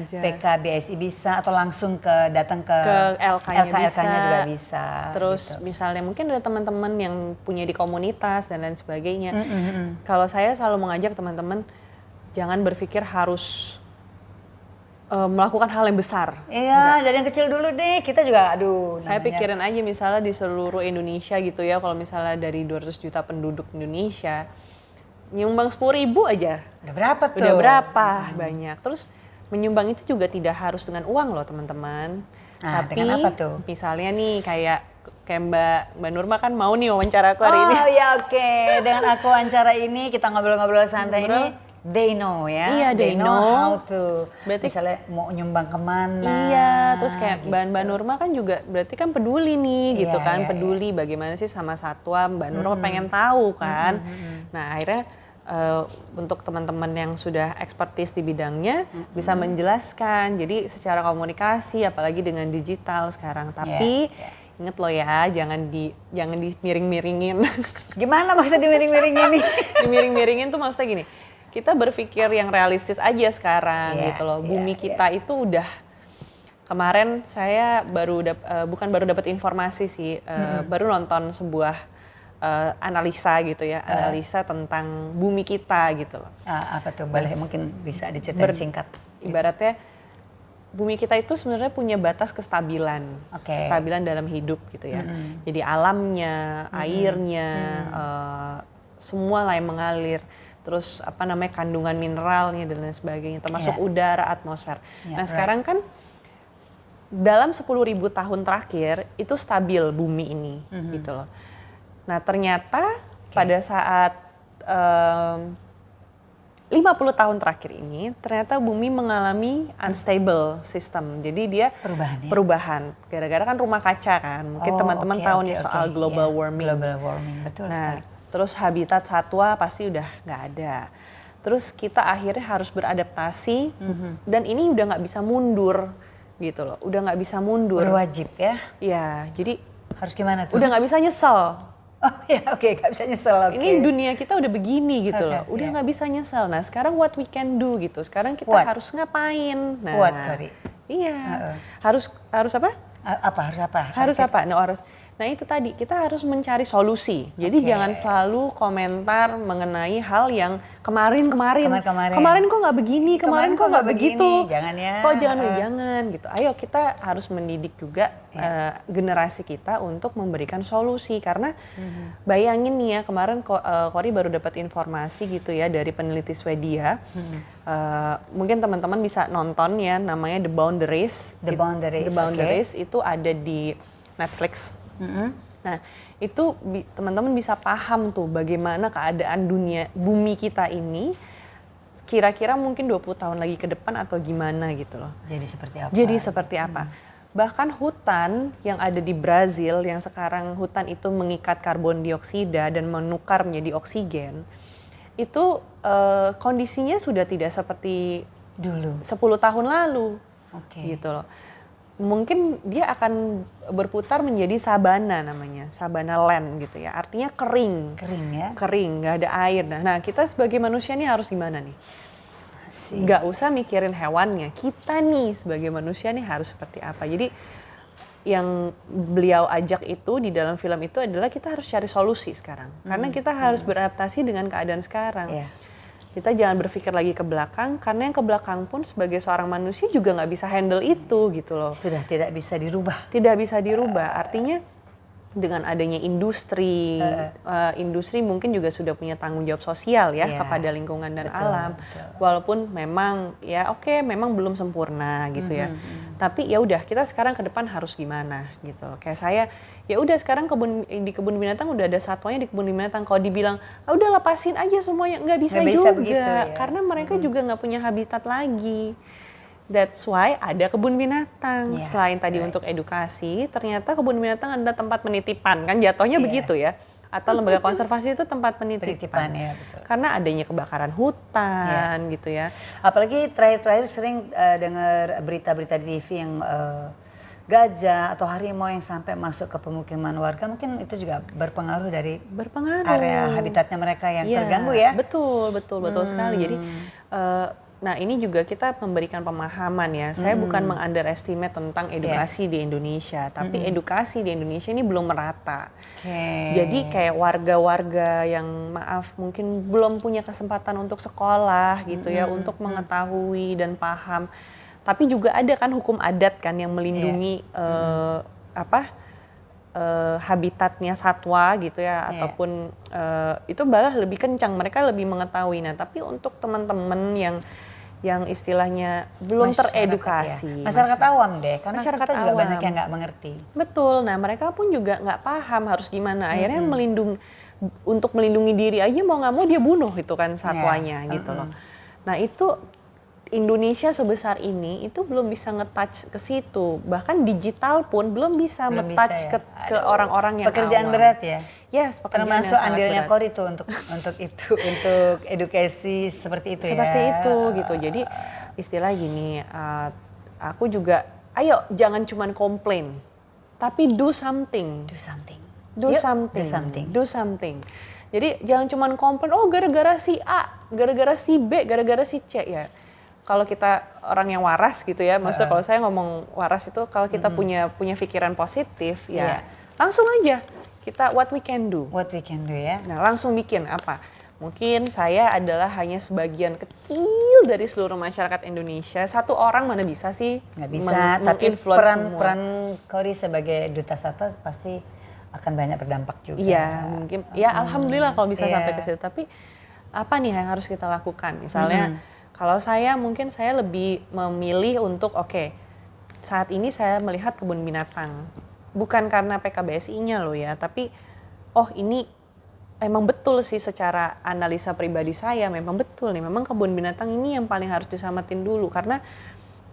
PK BSI bisa atau langsung datang ke LK-nya juga bisa. Terus gitu. Misalnya mungkin ada teman-teman yang punya di komunitas dan lain sebagainya. Kalau saya selalu mengajak teman-teman jangan berpikir harus melakukan hal yang besar. Iya, dari yang kecil dulu deh. Kita juga saya pikirin aja misalnya di seluruh Indonesia gitu ya, kalau misalnya dari 200 juta penduduk Indonesia nyumbang 10.000 aja. Udah berapa tuh? Udah berapa banyak. Terus menyumbang itu juga tidak harus dengan uang loh teman-teman. Tapi dengan apa tuh? Misalnya nih kayak Mbak Nurma kan mau nih wawancara aku hari ini. Oh ya oke. Dengan aku wawancara ini kita ngobrol-ngobrol santai ini. They know ya. Iya, they know how to. Berarti misalnya mau nyumbang kemana. Iya, terus kayak gitu. Mbak Nurma kan juga berarti kan peduli nih gitu kan. Peduli bagaimana sih sama satwa. Mbak Nurma pengen tahu kan. Nah akhirnya untuk teman-teman yang sudah ekspertis di bidangnya bisa menjelaskan. Jadi secara komunikasi apalagi dengan digital sekarang. Tapi inget loh ya, jangan dimiring-miringin. Gimana maksudnya dimiring-miringin nih? Dimiring-miringin tuh maksudnya gini. Kita berpikir yang realistis aja sekarang gitu loh. Bumi kita itu udah kemarin saya bukan baru dapat informasi sih, baru nonton sebuah analisa gitu ya, analisa tentang bumi kita gitu loh. Apa tuh? Boleh mungkin bisa diceritain singkat. Ibaratnya bumi kita itu sebenarnya punya batas kestabilan, kestabilan dalam hidup gitu ya. Jadi alamnya, airnya, semua lah yang mengalir. Terus kandungan mineralnya dan lain sebagainya, termasuk udara, atmosfer. Nah sekarang kan dalam 10.000 tahun terakhir itu stabil bumi ini gitu loh. Nah ternyata pada saat 50 tahun terakhir ini ternyata bumi mengalami unstable system. Jadi dia perubahan. Gara-gara kan rumah kaca kan. Mungkin teman-teman tahu nih soal global warming. Global warming, betul sekali. Terus habitat satwa pasti udah nggak ada. Terus kita akhirnya harus beradaptasi dan ini udah nggak bisa mundur gitu loh. Udah nggak bisa mundur. Berwajib ya? Iya, jadi harus gimana tuh? Udah nggak bisa nyesel. Oh ya, oke, nggak bisa nyesel. Oke. Ini dunia kita udah begini gitu loh, udah Iya. nggak bisa nyesel. Nah sekarang what we can do gitu, sekarang kita What? harus ngapain? Nah, What, Kori? iya, harus apa? Apa harus apa? Harus apa? Nah itu tadi kita harus mencari solusi. Jadi Oke. jangan selalu komentar mengenai hal yang kemarin kok nggak begini, kemarin kok nggak begitu. Jangan ya. Kok jangan gitu. Ayo kita harus mendidik juga generasi kita untuk memberikan solusi karena bayangin nih ya kemarin Kori baru dapat informasi gitu ya dari peneliti Swedia. Mungkin teman-teman bisa nonton ya, namanya The Boundaries. The Boundaries, The Boundaries itu ada di Netflix. Nah itu teman-teman bisa paham tuh bagaimana keadaan bumi kita ini kira-kira mungkin 20 tahun lagi ke depan atau gimana gitu loh. Jadi seperti apa? Bahkan hutan yang ada di Brazil yang sekarang hutan itu mengikat karbon dioksida dan menukar menjadi oksigen, itu kondisinya sudah tidak seperti Dulu. 10 tahun lalu. Oke. Gitu loh. Mungkin dia akan berputar menjadi sabana namanya, sabana land gitu ya. Artinya kering. Kering ya. Kering, nggak ada air. Nah kita sebagai manusia nih harus gimana nih? Asik. Nggak usah mikirin hewannya. Kita nih sebagai manusia nih harus seperti apa. Jadi yang beliau ajak itu di dalam film itu adalah kita harus cari solusi sekarang. Karena kita harus beradaptasi dengan keadaan sekarang. Iya. Kita jangan berpikir lagi ke belakang, karena yang ke belakang pun sebagai seorang manusia juga nggak bisa handle itu gitu loh. Sudah tidak bisa dirubah. Tidak bisa dirubah, artinya dengan adanya industri, industri mungkin juga sudah punya tanggung jawab sosial ya Iya, kepada lingkungan dan betul, alam. betul. Walaupun memang ya oke, memang belum sempurna gitu ya. Tapi ya udah kita sekarang ke depan harus gimana gitu. Kayak saya ya udah sekarang di kebun binatang udah ada satwanya di kebun binatang. Kalau dibilang udah lepasin aja semuanya, nggak bisa Nggak bisa juga begitu, ya. karena mereka juga nggak punya habitat lagi. That's why ada kebun binatang. Yeah, Selain tadi right. untuk edukasi, ternyata kebun binatang ada tempat penitipan kan jatuhnya Yeah. begitu ya. Atau lembaga konservasi itu tempat Penitipan, penitipan. ya, betul. Karena adanya kebakaran hutan gitu ya. Apalagi terakhir-terakhir sering dengar berita-berita di TV yang gajah atau harimau yang sampai masuk ke pemukiman warga, mungkin itu juga berpengaruh dari Berpengaruh. area habitatnya mereka yang Iya, terganggu ya. Betul sekali. Jadi nah ini juga kita memberikan pemahaman ya. Saya bukan meng-underestimate tentang edukasi di Indonesia, tapi edukasi di Indonesia ini belum merata. Oke. Jadi kayak warga-warga yang maaf mungkin belum punya kesempatan untuk sekolah gitu ya, untuk mengetahui dan paham. Tapi juga ada kan hukum adat kan yang melindungi habitatnya satwa gitu ya, ataupun itu malah lebih kencang, mereka lebih mengetahui. Nah tapi untuk teman-teman yang istilahnya belum teredukasi, Masyarakat awam deh, karena Masyarakat kita juga awam. banyak yang nggak mengerti. betul. Nah mereka pun juga nggak paham harus gimana. Akhirnya untuk melindungi diri aja mau nggak mau dia bunuh itu kan satwanya gitu loh. Nah itu Indonesia sebesar ini itu belum bisa nge-touch ke situ. Bahkan digital pun belum bisa Belum nge-touch bisa, ya. ke orang-orang yang Pekerjaan awam. berat ya. Yes, pekerjaan Termasuk yang sangat andilnya berat. Kori tuh untuk itu, untuk edukasi seperti itu ya. Seperti itu gitu. Jadi istilah gini, aku juga, ayo jangan cuman komplain, tapi do something. Do something. Do Yuk, something. do something. Do something. Jadi jangan cuman komplain, oh gara-gara si A, gara-gara si B, gara-gara si C ya. Kalau kita orang yang waras gitu ya, maksudnya kalau saya ngomong waras itu kalau kita punya pikiran positif ya, langsung aja kita what we can do. What we can do ya. Nah langsung bikin apa? Mungkin saya adalah hanya sebagian kecil dari seluruh masyarakat Indonesia. Satu orang mana bisa sih Nggak bisa, tapi menginfluence semua. peran Kori sebagai duta satwa pasti akan banyak berdampak juga. Iya, mungkin. Ya alhamdulillah kalau bisa Iya. sampai ke situ. Tapi apa nih yang harus kita lakukan? Misalnya kalau saya mungkin saya lebih memilih untuk oke, saat ini saya melihat kebun binatang. Bukan karena PKBSI-nya loh ya, tapi oh ini memang betul sih secara analisa pribadi saya, memang betul nih, memang kebun binatang ini yang paling harus diselamatin dulu. Karena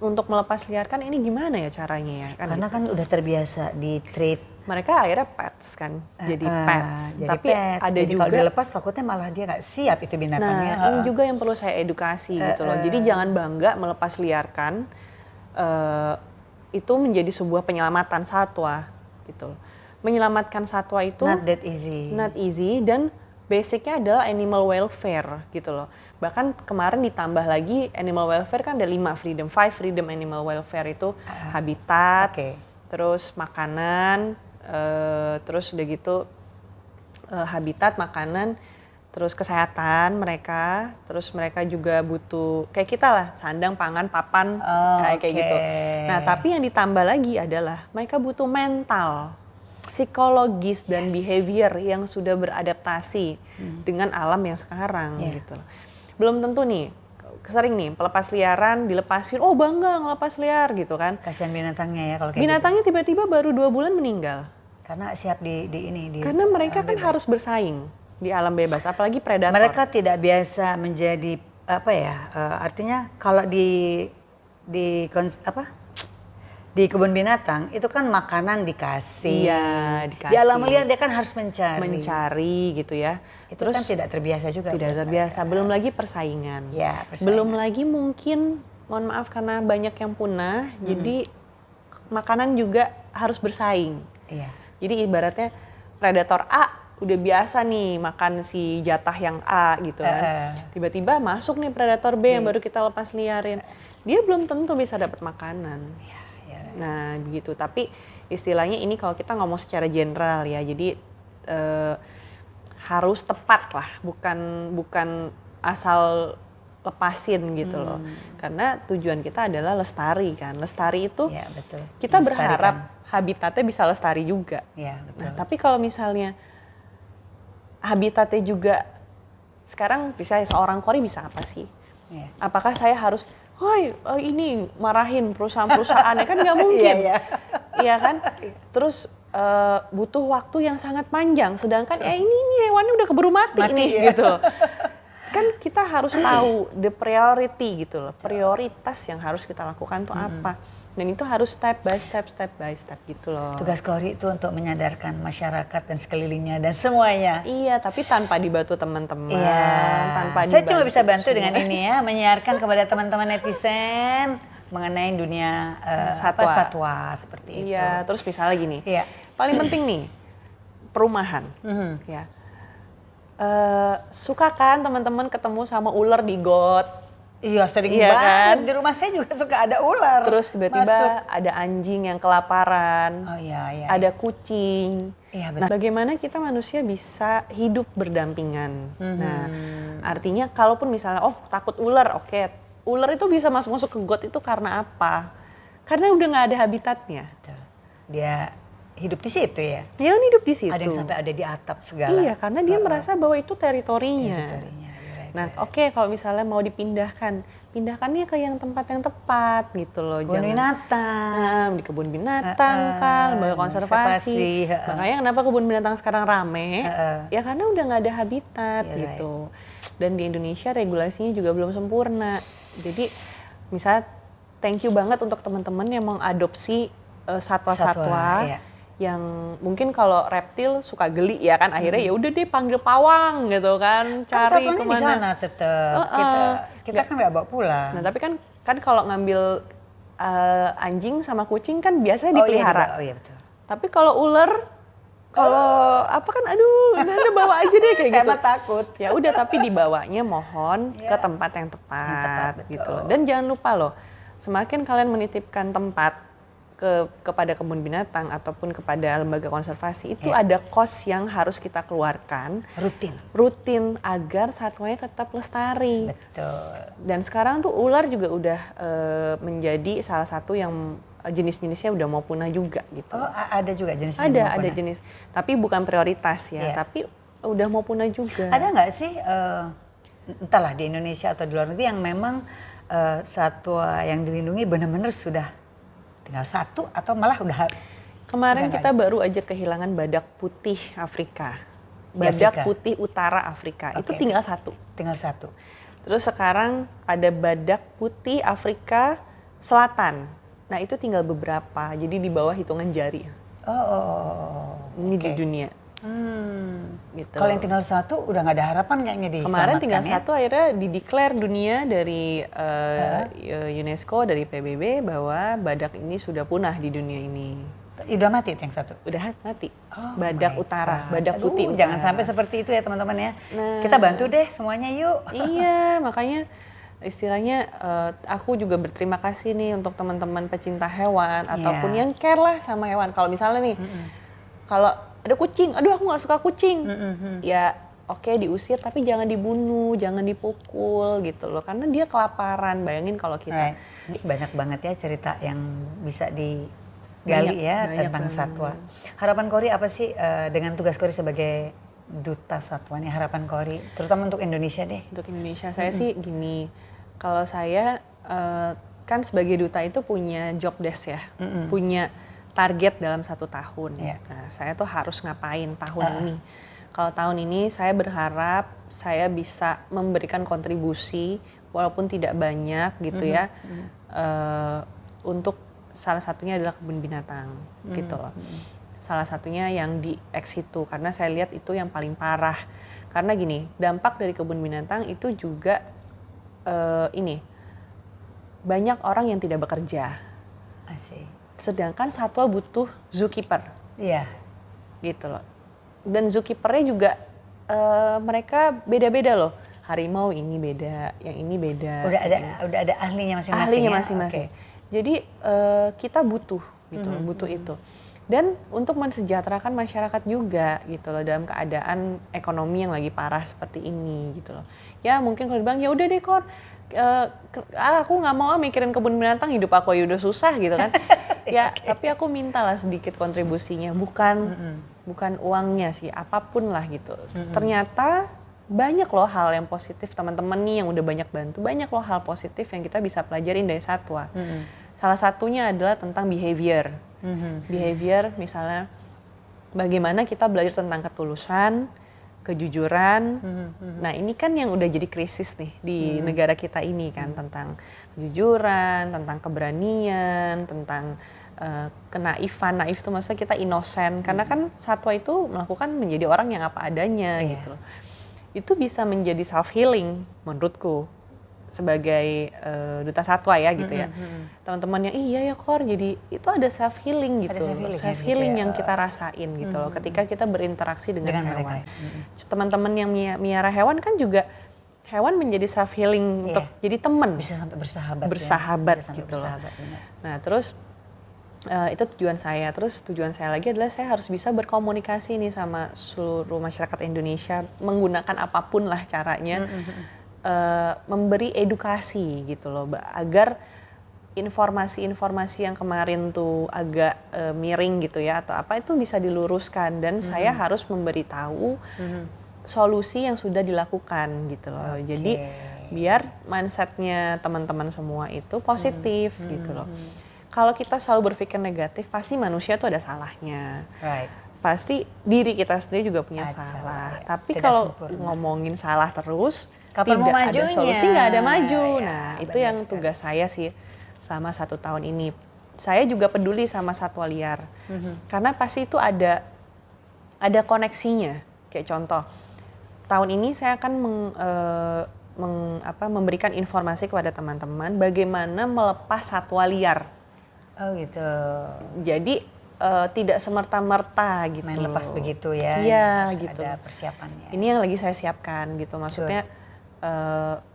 untuk melepas liarkan ini gimana ya caranya ya? Karena kan udah terbiasa di treat. Mereka akhirnya pets kan, jadi pets. Jadi Tapi pets. ada Jadi juga kalau dilepas takutnya malah dia nggak siap itu binatangnya. Nah, ini juga yang perlu saya edukasi gitu loh. Jadi jangan bangga melepas liarkan itu menjadi sebuah penyelamatan satwa gitu loh. menyelamatkan satwa itu Not that easy. not easy, dan basicnya adalah animal welfare gitu loh. Bahkan kemarin ditambah lagi animal welfare kan ada 5 freedom animal welfare itu habitat, terus makanan, terus udah gitu habitat, makanan, terus kesehatan mereka, terus mereka juga butuh kayak kita lah, sandang, pangan, papan, kayak gitu. Nah, tapi yang ditambah lagi adalah mereka butuh mental, psikologis dan behavior yang sudah beradaptasi dengan alam yang sekarang gitu. Belum tentu nih, sering nih pelepas liaran dilepasin, oh bangga ngelepas liar gitu kan. Kasihan binatangnya ya kalau kayak binatangnya gitu. Tiba-tiba baru 2 bulan meninggal. Karena siap Karena mereka kan harus bersaing di alam bebas, apalagi predator. Mereka tidak biasa menjadi apa ya? Artinya kalau di kebun binatang itu kan makanan dikasih. Iya, dikasih. Di alam liar dia kan harus mencari gitu ya. Itu kan tidak terbiasa juga. Tidak terbiasa. Belum lagi persaingan. Ya, persaingan. Belum lagi mungkin, mohon maaf karena banyak yang punah, jadi makanan juga harus bersaing. Iya. Jadi ibaratnya predator A udah biasa nih makan si jatah yang A gitu kan. Tiba-tiba masuk nih predator B yang baru kita lepas liarin. Dia belum tentu bisa dapat makanan. Nah begitu, tapi istilahnya ini kalau kita ngomong secara general ya, jadi harus tepat lah, bukan asal lepasin gitu loh. Karena tujuan kita adalah lestari kan. Lestari itu betul. Kita berharap habitatnya bisa lestari juga. Ya, betul. Nah, tapi kalau misalnya habitatnya juga, sekarang misalnya seorang kori bisa apa sih? Apakah saya harus, ini marahin perusahaan-perusahaannya, kan nggak mungkin. Iya kan? Terus butuh waktu yang sangat panjang, sedangkan ini hewannya udah keburu mati nih gitu loh. Kan kita harus tahu the priority gitu loh, prioritas yang harus kita lakukan tuh apa. Dan itu harus step by step gitu loh. Tugas Kori itu untuk menyadarkan masyarakat dan sekelilingnya dan semuanya. Iya, tapi tanpa dibantu teman-teman. Saya cuma bisa bantu dengan ini ya, menyiarkan kepada teman-teman netizen mengenai dunia satwa seperti itu. Iya, terus misalnya gini, paling penting nih, perumahan. Ya. Suka kan teman-teman ketemu sama ular di got? Iya, sering banget. Kan? Di rumah saya juga suka ada ular. Terus tiba-tiba ada anjing yang kelaparan. Ada kucing. Nah, bagaimana kita manusia bisa hidup berdampingan? Nah, artinya kalaupun misalnya, takut ular, ular itu bisa masuk ke got itu karena apa? Karena udah nggak ada habitatnya. Dia hidup di situ ya? Dia hidup di situ. Ada yang sampai ada di atap segala. Iya, karena dia merasa bahwa itu teritorinya. Nah, kalau misalnya mau pindahkannya ke yang tempat yang tepat gitu loh. Kebun binatang. Di kebun binatang kan, lembaga konservasi. Makanya kenapa kebun binatang sekarang rame? Ya karena udah nggak ada habitat gitu. Dan di Indonesia regulasinya juga belum sempurna. Jadi misalnya thank you banget untuk teman-teman yang mengadopsi satwa-satwa. Yang mungkin kalau reptil suka geli ya kan, akhirnya ya udah deh panggil pawang gitu kan, cari kemana. Di sana tetap kita kan nggak bawa pulang. Nah tapi kan kalau ngambil anjing sama kucing kan biasanya dipelihara. Iya betul. Tapi kalau ular, apa kan aduh Nanda bawa aja deh kayak gitu. Saya takut. Ya udah, tapi dibawanya mohon ke tempat yang tepat gitu. Dan jangan lupa loh, semakin kalian menitipkan tempat kepada kebun binatang ataupun kepada lembaga konservasi itu ada cost yang harus kita keluarkan rutin agar satwanya tetap lestari. Betul. Dan sekarang tuh ular juga udah menjadi salah satu yang jenis-jenisnya udah mau punah juga gitu. Ada juga jenis-jenis ada jenis, tapi bukan prioritas ya, tapi udah mau punah juga. Ada nggak sih entahlah di Indonesia atau di luar negeri yang memang satwa yang dilindungi benar-benar sudah tinggal satu atau malah udah? Kemarin kita baru aja kehilangan badak putih Afrika. Badak putih utara Afrika. Itu tinggal satu. Terus sekarang ada badak putih Afrika Selatan. Nah itu tinggal beberapa. Jadi di bawah hitungan jari. Ini di dunia. Gitu. Kalau yang tinggal satu udah nggak ada harapan kayaknya diselamatkan. Kemarin tinggal satu akhirnya dideklar dunia dari UNESCO, dari PBB bahwa badak ini sudah punah di dunia ini. Udah mati itu yang satu? Udah mati. Oh Badak my utara, God. badak Aduh, putih jangan utara. sampai seperti itu ya teman-teman ya. Nah. Kita bantu deh semuanya yuk. Iya, makanya istilahnya aku juga berterima kasih nih untuk teman-teman pecinta hewan ataupun yang care lah sama hewan. Kalau misalnya nih, kalau ada kucing, aduh aku nggak suka kucing, ya oke diusir tapi jangan dibunuh, jangan dipukul gitu loh, karena dia kelaparan. Bayangin kalau kita. Ini banyak banget ya cerita yang bisa digali Banyak, ya banyak tentang banget. satwa. Harapan Kori apa sih dengan tugas Kori sebagai duta satwa nih, harapan Kori terutama untuk Indonesia deh? Untuk Indonesia saya sih gini, kalau saya kan sebagai duta itu punya job desk ya, punya target dalam 1 tahun. Yeah. Nah, saya tuh harus ngapain tahun ini. Kalau tahun ini saya berharap saya bisa memberikan kontribusi walaupun tidak banyak gitu ya, untuk salah satunya adalah kebun binatang gitu loh. Salah satunya yang di X itu, karena saya lihat itu yang paling parah. Karena gini, dampak dari kebun binatang itu juga ini, banyak orang yang tidak bekerja. Asik. Sedangkan satwa butuh zookeeper. Iya. Gitu loh. Dan zookeepernya juga mereka beda-beda loh. Harimau ini beda, yang ini beda. Udah ada ahlinya masing-masing. Ahlinya ya? masing-masing. Oke. Jadi kita butuh gitu, butuh itu. Dan untuk mensejahterakan masyarakat juga gitu loh dalam keadaan ekonomi yang lagi parah seperti ini gitu loh. Ya mungkin kalau dibilang ya udah deh Kor, aku nggak mau mikirin kebun binatang, hidup aku ya udah susah gitu kan. Ya tapi aku mintalah sedikit kontribusinya, bukan uangnya sih, apapun lah gitu. Ternyata banyak loh hal yang positif teman-teman nih yang udah banyak bantu, banyak loh hal positif yang kita bisa pelajarin dari satwa. Salah satunya adalah tentang behavior. Behavior misalnya bagaimana kita belajar tentang ketulusan, kejujuran. Nah ini kan yang udah jadi krisis nih di negara kita ini kan, tentang kejujuran, tentang keberanian, tentang kenaifan. Naif itu maksudnya kita inosen, karena kan satwa itu melakukan menjadi orang yang apa adanya gitu loh. Itu bisa menjadi self healing menurutku sebagai duta satwa ya gitu ya. Teman-teman yang iya ya Kor, jadi itu ada self healing gitu. Self healing yang kita rasain gitu loh ketika kita berinteraksi dengan hewan. Teman-teman yang miara hewan kan juga hewan menjadi self healing untuk jadi teman. Bisa sampai bersahabat. Bersahabat ya? gitu loh. Nah, terus itu tujuan saya. Terus tujuan saya lagi adalah saya harus bisa berkomunikasi nih sama seluruh masyarakat Indonesia menggunakan apapun lah caranya, memberi edukasi gitu loh, agar informasi-informasi yang kemarin tuh agak miring gitu ya atau apa itu bisa diluruskan, dan saya harus memberitahu solusi yang sudah dilakukan gitu loh. Jadi biar mindsetnya teman-teman semua itu positif gitu loh. Kalau kita selalu berpikir negatif, pasti manusia tuh ada salahnya. Pasti diri kita sendiri juga punya salah. Tapi kalau ngomongin salah terus, kapan tidak mau ada majunya? solusi, nggak ada maju. Ya, Nah, itu yang tugas saya sih selama 1 tahun ini. Saya juga peduli sama satwa liar. Karena pasti itu ada koneksinya. Kayak contoh, tahun ini saya akan memberikan informasi kepada teman-teman bagaimana melepas satwa liar. Oh gitu. Jadi tidak semerta-merta gitu. Main lepas begitu ya. Iya gitu. Ada persiapannya. Ini yang lagi saya siapkan gitu. Maksudnya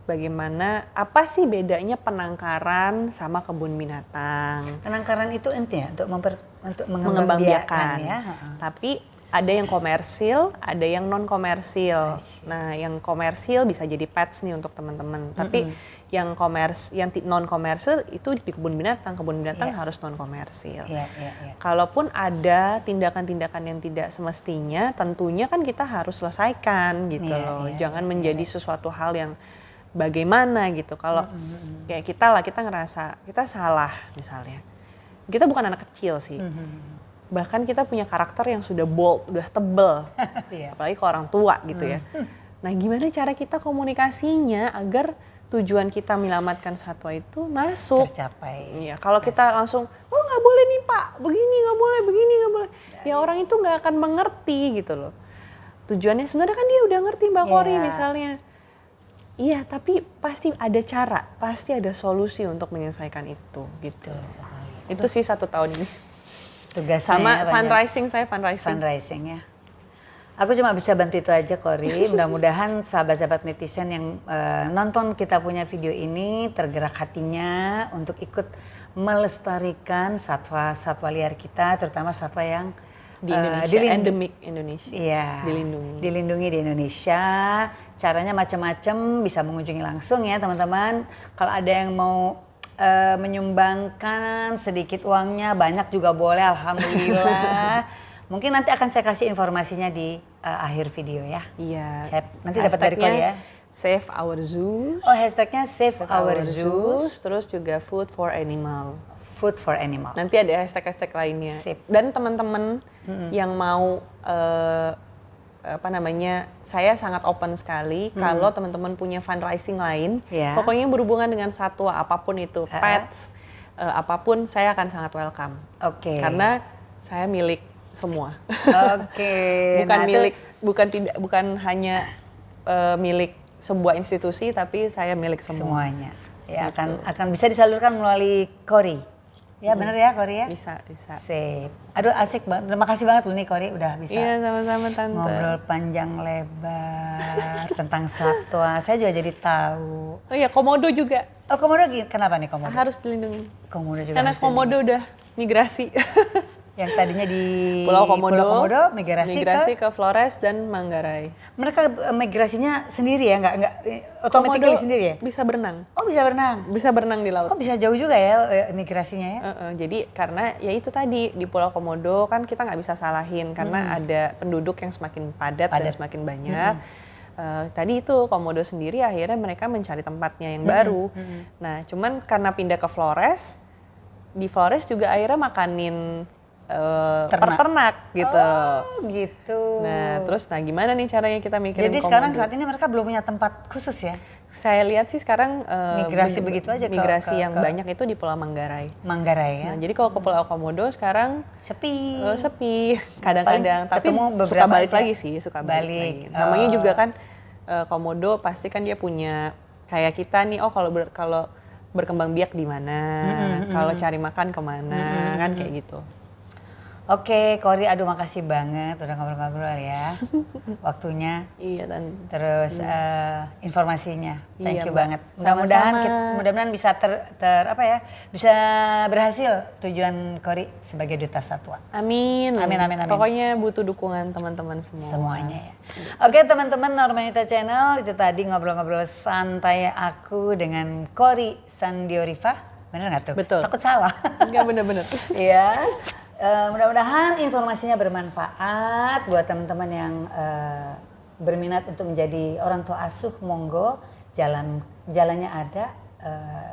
bagaimana, apa sih bedanya penangkaran sama kebun binatang? Penangkaran itu intinya untuk mengembangbiakan ya. Tapi ada yang komersil, ada yang non komersil. Nah, yang komersil bisa jadi pets nih untuk teman-teman. Tapi yang non komersil itu di kebun binatang harus non komersil. Kalaupun ada tindakan-tindakan yang tidak semestinya, tentunya kan kita harus selesaikan gitu loh. Jangan menjadi sesuatu hal yang bagaimana gitu. Kalau kayak kita ngerasa kita salah misalnya. Kita bukan anak kecil sih. Bahkan kita punya karakter yang sudah bold, udah tebel. Apalagi ke orang tua gitu ya. Nah, gimana cara kita komunikasinya agar tujuan kita menyelamatkan satwa itu masuk, tercapai. Iya, kalau kita langsung, oh nggak boleh nih Pak, begini nggak boleh, begini nggak boleh. Ya orang itu nggak akan mengerti gitu loh. Tujuannya sebenarnya kan dia udah ngerti Mbak Kori misalnya. Iya, tapi pasti ada cara, pasti ada solusi untuk menyelesaikan itu gitu. Itu sih 1 tahun ini. Tugasnya Sama ya, banyak. fundraising, saya fundraising. Fundraising ya. Aku cuma bisa bantu itu aja, Kori. Mudah-mudahan sahabat-sahabat netizen yang nonton kita punya video ini tergerak hatinya untuk ikut melestarikan satwa-satwa liar kita, terutama satwa yang Di Indonesia, endemik Indonesia. Iya. Dilindungi. Dilindungi di Indonesia. Caranya macam-macam, bisa mengunjungi langsung ya teman-teman. Kalau ada yang mau menyumbangkan sedikit uangnya, banyak juga boleh, alhamdulillah. Mungkin nanti akan saya kasih informasinya di akhir video ya. Iya. Nanti dapat dari Kori ya. Save Our Zoos. Oh, hashtagnya Save Our Zoos, Terus juga Food for Animal. Food for Animal. Nanti ada hashtag-hashtag lainnya. Sip. Dan teman-teman yang mau saya sangat open sekali kalau teman-teman punya fundraising lain, Ya. pokoknya berhubungan dengan satwa apapun itu, pets, apapun, saya akan sangat welcome. Oke. Karena saya milik semua. Oke. bukan Nah, milik, bukan hanya milik sebuah institusi, tapi saya milik semua. semuanya. Ya Gitu. akan bisa disalurkan melalui Kori. Ya benar ya Kori ya? Bisa. Sip. Aduh asik banget. Terima kasih banget loh nih Kori udah bisa Iya, sama-sama Tante. ngobrol panjang lebar tentang satwa. Saya juga jadi tahu. Oh iya, komodo juga Oh Komodo kenapa nih Komodo? harus dilindungi. Komodo juga Karena harus komodo udah migrasi. yang tadinya di Pulau Komodo, migrasi ke Flores dan Manggarai. mereka migrasinya sendiri ya, nggak otomatis sendiri ya? Bisa berenang. Oh bisa berenang. Bisa berenang di laut. Kok bisa jauh juga ya migrasinya ya? Jadi karena ya itu tadi di Pulau Komodo kan kita nggak bisa salahin karena ada penduduk yang semakin padat. Dan semakin banyak. Tadi itu Komodo sendiri akhirnya mereka mencari tempatnya yang baru. Nah cuman karena pindah ke Flores, di Flores juga akhirnya makanin peternak gitu. Oh gitu. Nah terus gimana nih caranya kita mikirin Jadi Komodo? sekarang saat ini mereka belum punya tempat khusus ya? Saya lihat sih sekarang Migrasi begitu aja migrasi yang banyak itu di Pulau Manggarai. Manggarai ya? Nah, jadi kalau ke Pulau Komodo sekarang Sepi. sepi kadang-kadang, tapi ketemu suka beberapa balik aja. lagi sih, suka balik. Balik. Namanya juga kan Komodo pasti kan dia punya kayak kita nih, kalau berkembang biak di mana, kalau cari makan kemana, kan kayak gitu. Oke, Kori, aduh makasih banget udah ngobrol-ngobrol ya. Waktunya, Iya dan terus informasinya. Thank Iya, you Mbak. banget. Mudah-mudahan Sama-sama. mudah-mudahan bisa bisa berhasil tujuan Kori sebagai duta satwa. amin. Amin. Pokoknya butuh dukungan teman-teman semua. Semuanya ya. Oke teman-teman, Normanita Channel itu tadi ngobrol-ngobrol santai aku dengan Kori Sandiorifa. Bener nggak tuh? Betul. Takut salah. Enggak bener-bener. Iya. Mudah-mudahan informasinya bermanfaat buat teman-teman yang berminat untuk menjadi orang tua asuh. Monggo, jalannya ada.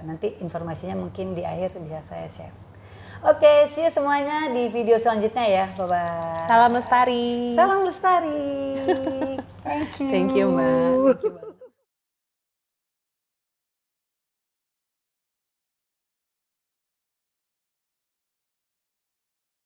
Nanti informasinya mungkin di akhir bisa saya share. Oke, see you semuanya di video selanjutnya ya. Bye-bye. Salam lestari. Salam lestari. Thank you. Thank you, Mbak.